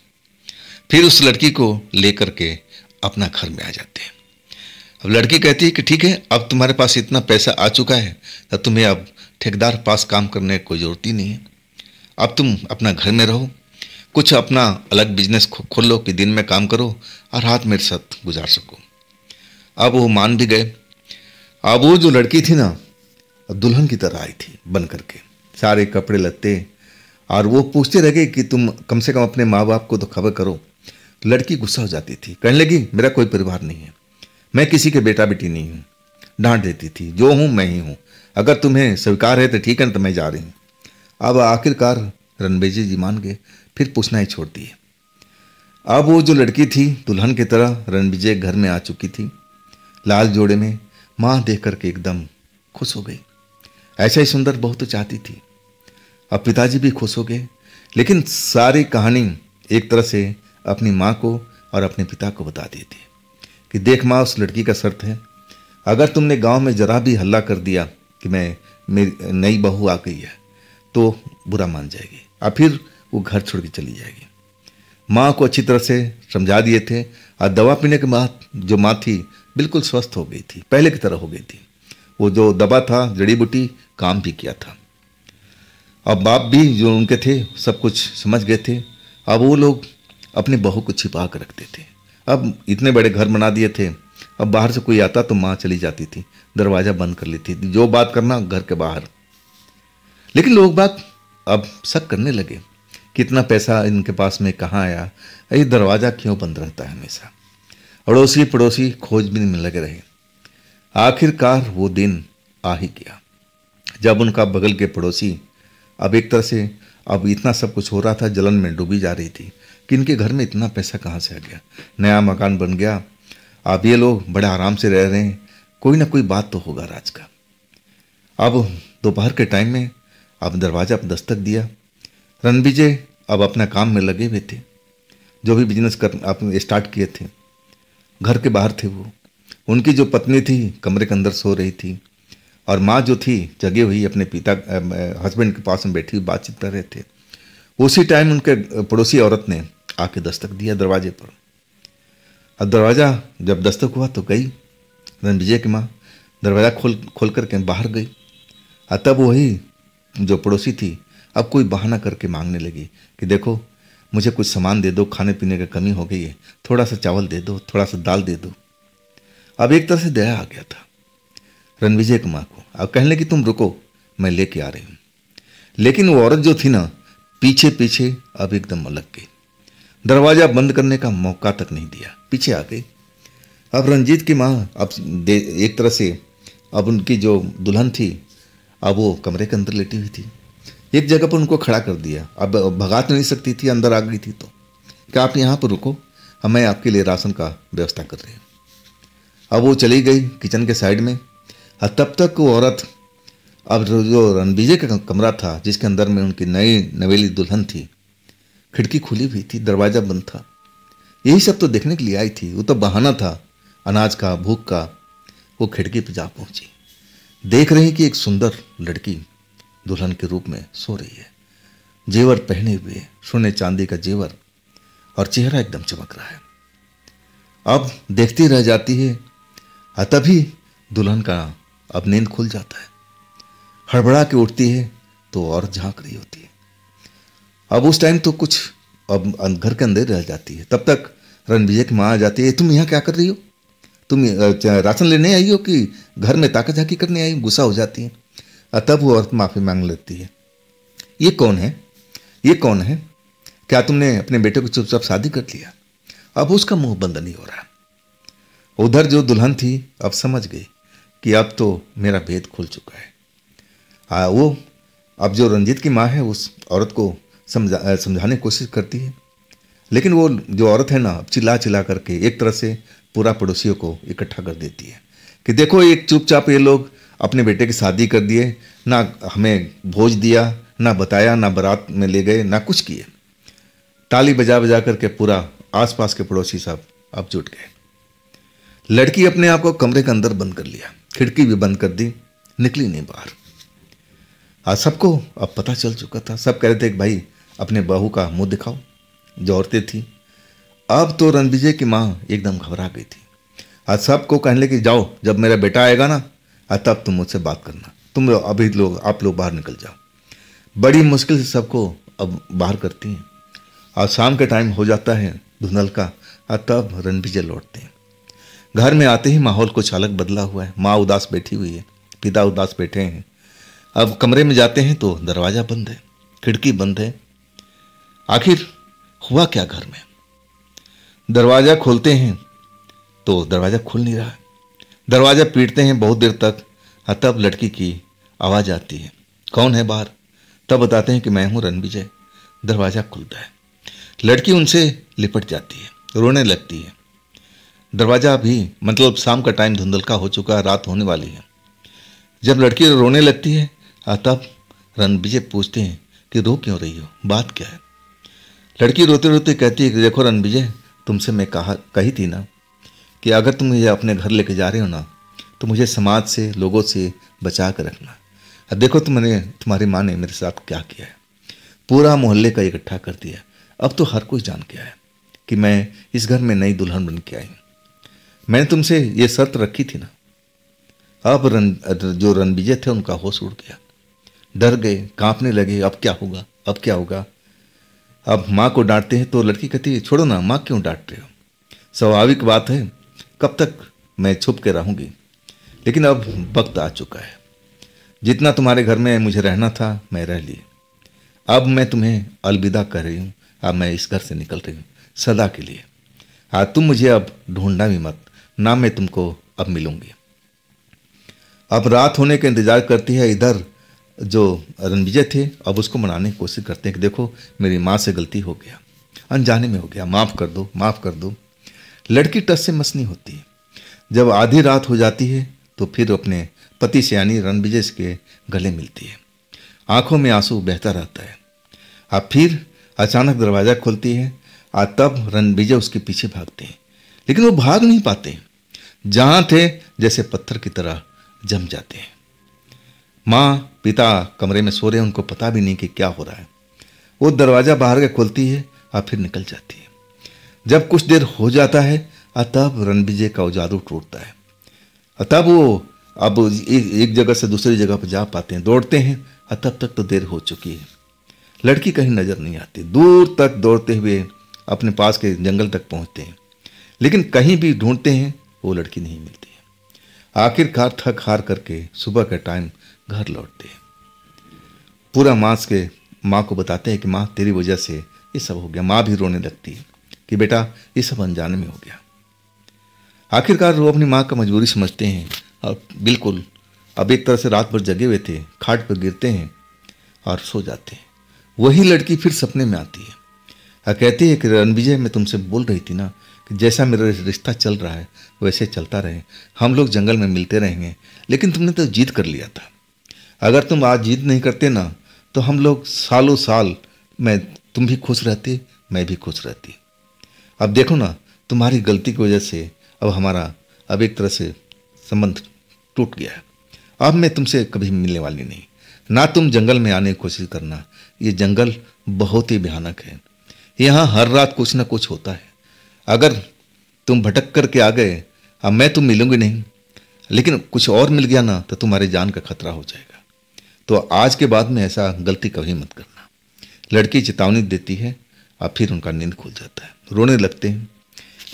फिर उस लड़की को लेकर के अपना घर में आ जाते हैं। अब लड़की कहती है कि ठीक है, अब तुम्हारे पास इतना पैसा आ चुका है तो तुम्हें अब ठेकेदार पास काम करने की कोई ज़रूरत ही नहीं है। अब तुम अपना घर में रहो, कुछ अपना अलग बिजनेस खोल लो कि दिन में काम करो और रात मेरे साथ गुजार सको। अब वो मान भी गए। अब वो जो लड़की थी ना, दुल्हन की तरह आई थी बन करके, सारे कपड़े लत्ते, और वो पूछते रह गए कि तुम कम से कम अपने माँ बाप को तो खबर करो। लड़की गुस्सा हो जाती थी, कहने लगी मेरा कोई परिवार नहीं है, मैं किसी के बेटा बेटी नहीं हूँ। डांट देती थी, जो हूँ मैं ही हूँ, अगर तुम्हें स्वीकार है तो ठीक है, तो मैं जा रही हूँ। अब आखिरकार रणबीर जी मान गए, फिर पूछना ही छोड़ दिए। अब वो जो लड़की थी दुल्हन की तरह रणबीर घर में आ चुकी थी, लाल जोड़े में। माँ देख करके एकदम खुश हो गई, ऐसा ही सुंदर बहू तो चाहती थी। अब पिताजी भी खुश हो गए, लेकिन सारी कहानी एक तरह से अपनी माँ को और अपने पिता को बता दी थी कि देख माँ, उस लड़की का शर्त है, अगर तुमने गांव में जरा भी हल्ला कर दिया कि मेरी नई बहू आ गई है तो बुरा मान जाएगी, और फिर वो घर छोड़ के चली जाएगी। माँ को अच्छी तरह से समझा दिए थे, और दवा पीने के बाद जो माँ थी बिल्कुल स्वस्थ हो गई थी, पहले की तरह हो गई थी। वो जो दवा था, जड़ी बूटी, काम भी किया था। अब बाप भी जो उनके थे सब कुछ समझ गए थे। अब वो लोग अपनी बहू को छिपा कर रखते थे। अब इतने बड़े घर बना दिए थे, अब बाहर से कोई आता तो माँ चली जाती थी, दरवाज़ा बंद कर लेती थी, जो बात करना घर के बाहर। लेकिन लोग बात अब शक करने लगे, कितना पैसा इनके पास में कहाँ आया, ये दरवाज़ा क्यों बंद रहता है हमेशा। अड़ोसी पड़ोसी खोजबीन में लगे रहे। आखिरकार वो दिन आ ही गया जब उनका बगल के पड़ोसी, अब एक तरह से अब इतना सब कुछ हो रहा था, जलन में डूबी जा रही थी कि इनके घर में इतना पैसा कहाँ से आ गया, नया मकान बन गया, अब ये लोग बड़े आराम से रह रहे हैं, कोई ना कोई बात तो होगा राज का। अब दोपहर के टाइम में अब दरवाजा पर दस्तक दिया। रणबीर अब अपना काम में लगे हुए थे, जो भी बिजनेस कर आप स्टार्ट किए थे। घर के बाहर थे वो, उनकी जो पत्नी थी कमरे के अंदर सो रही थी, और माँ जो थी जगी हुई अपने पिता हस्बैंड के पास में बैठी हुई बातचीत कर रहे थे। उसी टाइम उनके पड़ोसी औरत ने आके दस्तक दिया दरवाजे पर। अब दरवाज़ा जब दस्तक हुआ तो गई रणबीर की माँ, दरवाज़ा खोल करके बाहर गई। तब वही जो पड़ोसी थी अब कोई बहाना करके मांगने लगी कि देखो मुझे कुछ सामान दे दो, खाने पीने की कमी हो गई है, थोड़ा सा चावल दे दो, थोड़ा सा दाल दे दो। अब एक तरह से दया आ गया था रणबीर की माँ को। अब कहने लगी तुम रुको, मैं लेके आ रही हूँ। लेकिन वो औरत जो थी ना, पीछे पीछे अब एकदम अलग गई, दरवाज़ा बंद करने का मौका तक नहीं दिया, पीछे आ गई। अब रंजीत की माँ अब एक तरह से अब उनकी जो दुल्हन थी अब वो कमरे के अंदर लेटी हुई थी, एक जगह पर उनको खड़ा कर दिया। अब भगा तो नहीं सकती थी, अंदर आ गई थी, तो क्या आप यहाँ पर रुको, अब मैं आपके लिए राशन का व्यवस्था कर रही हूँ। अब वो चली गई किचन के साइड में। तब तक वो औरत अब जो रणबीर का कमरा था जिसके अंदर में उनकी नई नवेली दुल्हन थी, खिड़की खुली हुई थी, दरवाज़ा बंद था। यही सब तो देखने के लिए आई थी, वो तो बहाना था अनाज का, भूख का। वो खिड़की पर जा पहुंची, देख रही कि एक सुंदर लड़की दुल्हन के रूप में सो रही है, जेवर पहने हुए, सोने चांदी का जेवर, और चेहरा एकदम चमक रहा है। अब देखती रह जाती है। तभी दुल्हन का अब नींद खुल जाता है, हड़बड़ा के उठती है तो औरत झांक रही होती है। अब उस टाइम तो कुछ अब घर के अंदर रह जाती है। तब तक रणबीर की माँ आ जाती है, तुम यहाँ क्या कर रही हो, तुम राशन लेने आई हो कि घर में ताका झाकी करने आई हो? गुस्सा हो जाती है। तब वो औरत माफ़ी मांग लेती है, ये कौन है, ये कौन है, क्या तुमने अपने बेटे को चुपचाप शादी कर लिया? अब उसका मुंह बंद नहीं हो रहा। उधर जो दुल्हन थी अब समझ गई कि अब तो मेरा भेद खुल चुका है। वो अब जो रंजीत की माँ है उस औरत को समझाने की कोशिश करती है, लेकिन वो जो औरत है ना चिल्ला चिल्ला करके एक तरह से पूरा पड़ोसियों को इकट्ठा कर देती है कि देखो एक चुपचाप ये लोग अपने बेटे की शादी कर दिए, ना हमें भोज दिया, ना बताया, ना बारात में ले गए, ना कुछ किए। ताली बजा बजा करके पूरा आसपास के पड़ोसी सब अब जुट गए। लड़की अपने आप को कमरे के अंदर बंद कर लिया, खिड़की भी बंद कर दी, निकली नहीं बाहर। आज सबको अब पता चल चुका था। सब कह रहे थे कि भाई अपने बहू का मुंह दिखाओ। जो औरतें थी, अब तो रणविजय की माँ एकदम घबरा गई थी। आज सबको कहने लगे जाओ, जब मेरा बेटा आएगा ना तब तुम मुझसे बात करना, तुम अभी लोग आप लोग बाहर निकल जाओ। बड़ी मुश्किल से सबको अब बाहर करती हैं। और शाम के टाइम हो जाता है धुंधल का, तब रणविजय लौटते हैं। घर में आते ही माहौल कुछ अलग बदला हुआ है। माँ उदास बैठी हुई है, पिता उदास बैठे हैं। अब कमरे में जाते हैं तो दरवाज़ा बंद है, खिड़की बंद है। आखिर हुआ क्या घर में? दरवाज़ा खोलते हैं तो दरवाज़ा खुल नहीं रहा है। दरवाज़ा पीटते हैं बहुत देर तक, तब लड़की की आवाज़ आती है, कौन है बाहर? तब बताते हैं कि मैं हूँ रणविजय। दरवाज़ा खुलता है, लड़की उनसे लिपट जाती है, रोने लगती है। दरवाज़ा अभी मतलब शाम का टाइम धुंधल का हो चुका है, रात होने वाली है। जब लड़की रोने लगती है तब रणविजय पूछते हैं कि रो क्यों रही हो, बात क्या है? लड़की रोते रोते कहती है कि देखो रणविजय, तुमसे मैं कही थी ना कि अगर तुम मुझे अपने घर लेके जा रहे हो ना तो मुझे समाज से, लोगों से बचा कर रखना। अब देखो तुम्हारी माँ ने मेरे साथ क्या किया है, पूरा मोहल्ले का इकट्ठा कर दिया। अब तो हर कोई जान गया है कि मैं इस घर में नई दुल्हन बन के आई हूँ। मैंने तुमसे ये शर्त रखी थी ना। अब जो रणविजय थे उनका होश उड़ गया, डर गए, कांपने लगे। अब क्या होगा, अब क्या होगा? अब माँ को डांटते हैं तो लड़की कहती है छोड़ो ना, माँ क्यों डांट रहे हो, स्वाभाविक बात है, कब तक मैं छुप के रहूँगी। लेकिन अब वक्त आ चुका है, जितना तुम्हारे घर में मुझे रहना था मैं रह ली। अब मैं तुम्हें अलविदा कर रही हूँ। अब मैं इस घर से निकल रही हूँ सदा के लिए। आज तुम मुझे अब ढूंढना भी मत, ना मैं तुमको अब मिलूंगी। अब रात होने का इंतजार करती है। इधर जो रणविजय थे अब उसको मनाने की कोशिश करते हैं कि देखो मेरी माँ से गलती हो गया, अनजाने में हो गया, माफ़ कर दो, माफ़ कर दो। लड़की टस से मस नहीं होती। जब आधी रात हो जाती है तो फिर अपने पति से यानी रणविजय के गले मिलती है। आंखों में आंसू बहता रहता है। अब फिर अचानक दरवाज़ा खुलती है और तब रणविजय उसके पीछे भागते हैं, लेकिन वो भाग नहीं पाते। जहाँ थे जैसे पत्थर की तरह जम जाते हैं। माँ पिता कमरे में सो रहे हैं, उनको पता भी नहीं कि क्या हो रहा है। वो दरवाज़ा बाहर के खोलती है और फिर निकल जाती है। जब कुछ देर हो जाता है तब रणविजय का जादू टूटता है। तब वो अब एक जगह से दूसरी जगह पर जा पाते हैं, दौड़ते हैं। तब तक तो देर हो चुकी है। लड़की कहीं नज़र नहीं आती। दूर तक दौड़ते हुए अपने पास के जंगल तक पहुंचते हैं, लेकिन कहीं भी ढूंढते हैं वो लड़की नहीं मिलती है। आखिरकार थक हार करके सुबह के टाइम घर लौटते हैं। पूरा माँ को बताते हैं कि माँ तेरी वजह से ये सब हो गया। माँ भी रोने लगती है कि बेटा ये सब अनजाने में हो गया। आखिरकार वो अपनी माँ का मजबूरी समझते हैं और बिल्कुल अब एक तरह से रात भर जगे हुए थे, खाट पर गिरते हैं और सो जाते हैं। वही लड़की फिर सपने में आती है और कहती है कि रणविजय मैं तुमसे बोल रही थी ना कि जैसा मेरा रिश्ता चल रहा है वैसे चलता रहे, हम लोग जंगल में मिलते रहेंगे, लेकिन तुमने तो जिद कर लिया था। अगर तुम आज जिद नहीं करते ना तो हम लोग सालों साल में तुम भी खुश रहते, मैं भी खुश रहती। अब देखो ना तुम्हारी गलती की वजह से अब हमारा अब एक तरह से संबंध टूट गया है। अब मैं तुमसे कभी मिलने वाली नहीं, ना तुम जंगल में आने की कोशिश करना। ये जंगल बहुत ही भयानक है, यहाँ हर रात कुछ ना कुछ होता है। अगर तुम भटक करके आ गए, अब मैं तुम मिलूंगी नहीं, लेकिन कुछ और मिल गया ना तो तुम्हारी जान का खतरा हो जाएगा। तो आज के बाद में ऐसा गलती कभी मत करना। लड़की चेतावनी देती है और फिर उनका नींद खुल जाता है, रोने लगते हैं।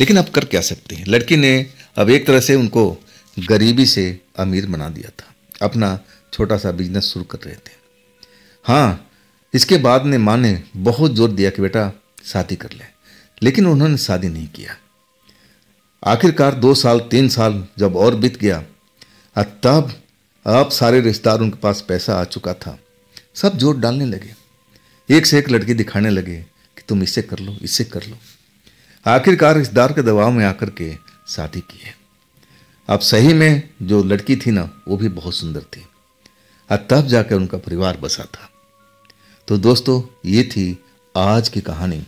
लेकिन अब कर क्या सकते हैं, लड़की ने अब एक तरह से उनको गरीबी से अमीर बना दिया था, अपना छोटा सा बिजनेस शुरू कर रहे थे। हाँ, इसके बाद में माँ ने बहुत जोर दिया कि बेटा शादी कर ले, लेकिन उन्होंने शादी नहीं किया। आखिरकार 2 साल 3 साल जब और बीत गया तब अब सारे रिश्तेदार उनके पास पैसा आ चुका था, सब जोर डालने लगे, एक से एक लड़की दिखाने लगे कि तुम इससे कर लो, इससे कर लो। आखिरकार रिश्तेदार के दबाव में आकर के शादी की है। अब सही में जो लड़की थी ना वो भी बहुत सुंदर थी और तब जाकर उनका परिवार बसा था। तो दोस्तों ये थी आज की कहानी।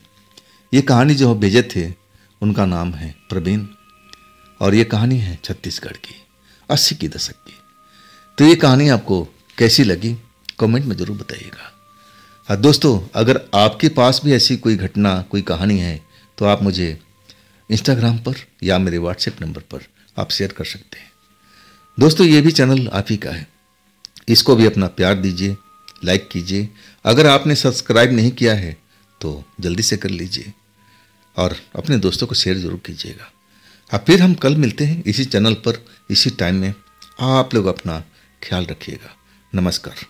ये कहानी जो भेजे थे उनका नाम है प्रवीण और ये कहानी है छत्तीसगढ़ की 80 की दशक की। तो ये कहानी आपको कैसी लगी कमेंट में ज़रूर बताइएगा। हाँ दोस्तों, अगर आपके पास भी ऐसी कोई घटना कोई कहानी है तो आप मुझे इंस्टाग्राम पर या मेरे व्हाट्सएप नंबर पर आप शेयर कर सकते हैं। दोस्तों ये भी चैनल आप ही का है, इसको भी अपना प्यार दीजिए, लाइक कीजिए। अगर आपने सब्सक्राइब नहीं किया है तो जल्दी से कर लीजिए और अपने दोस्तों को शेयर ज़रूर कीजिएगा। अब फिर हम कल मिलते हैं इसी चैनल पर इसी टाइम में। आप लोग अपना ख्याल रखिएगा। नमस्कार।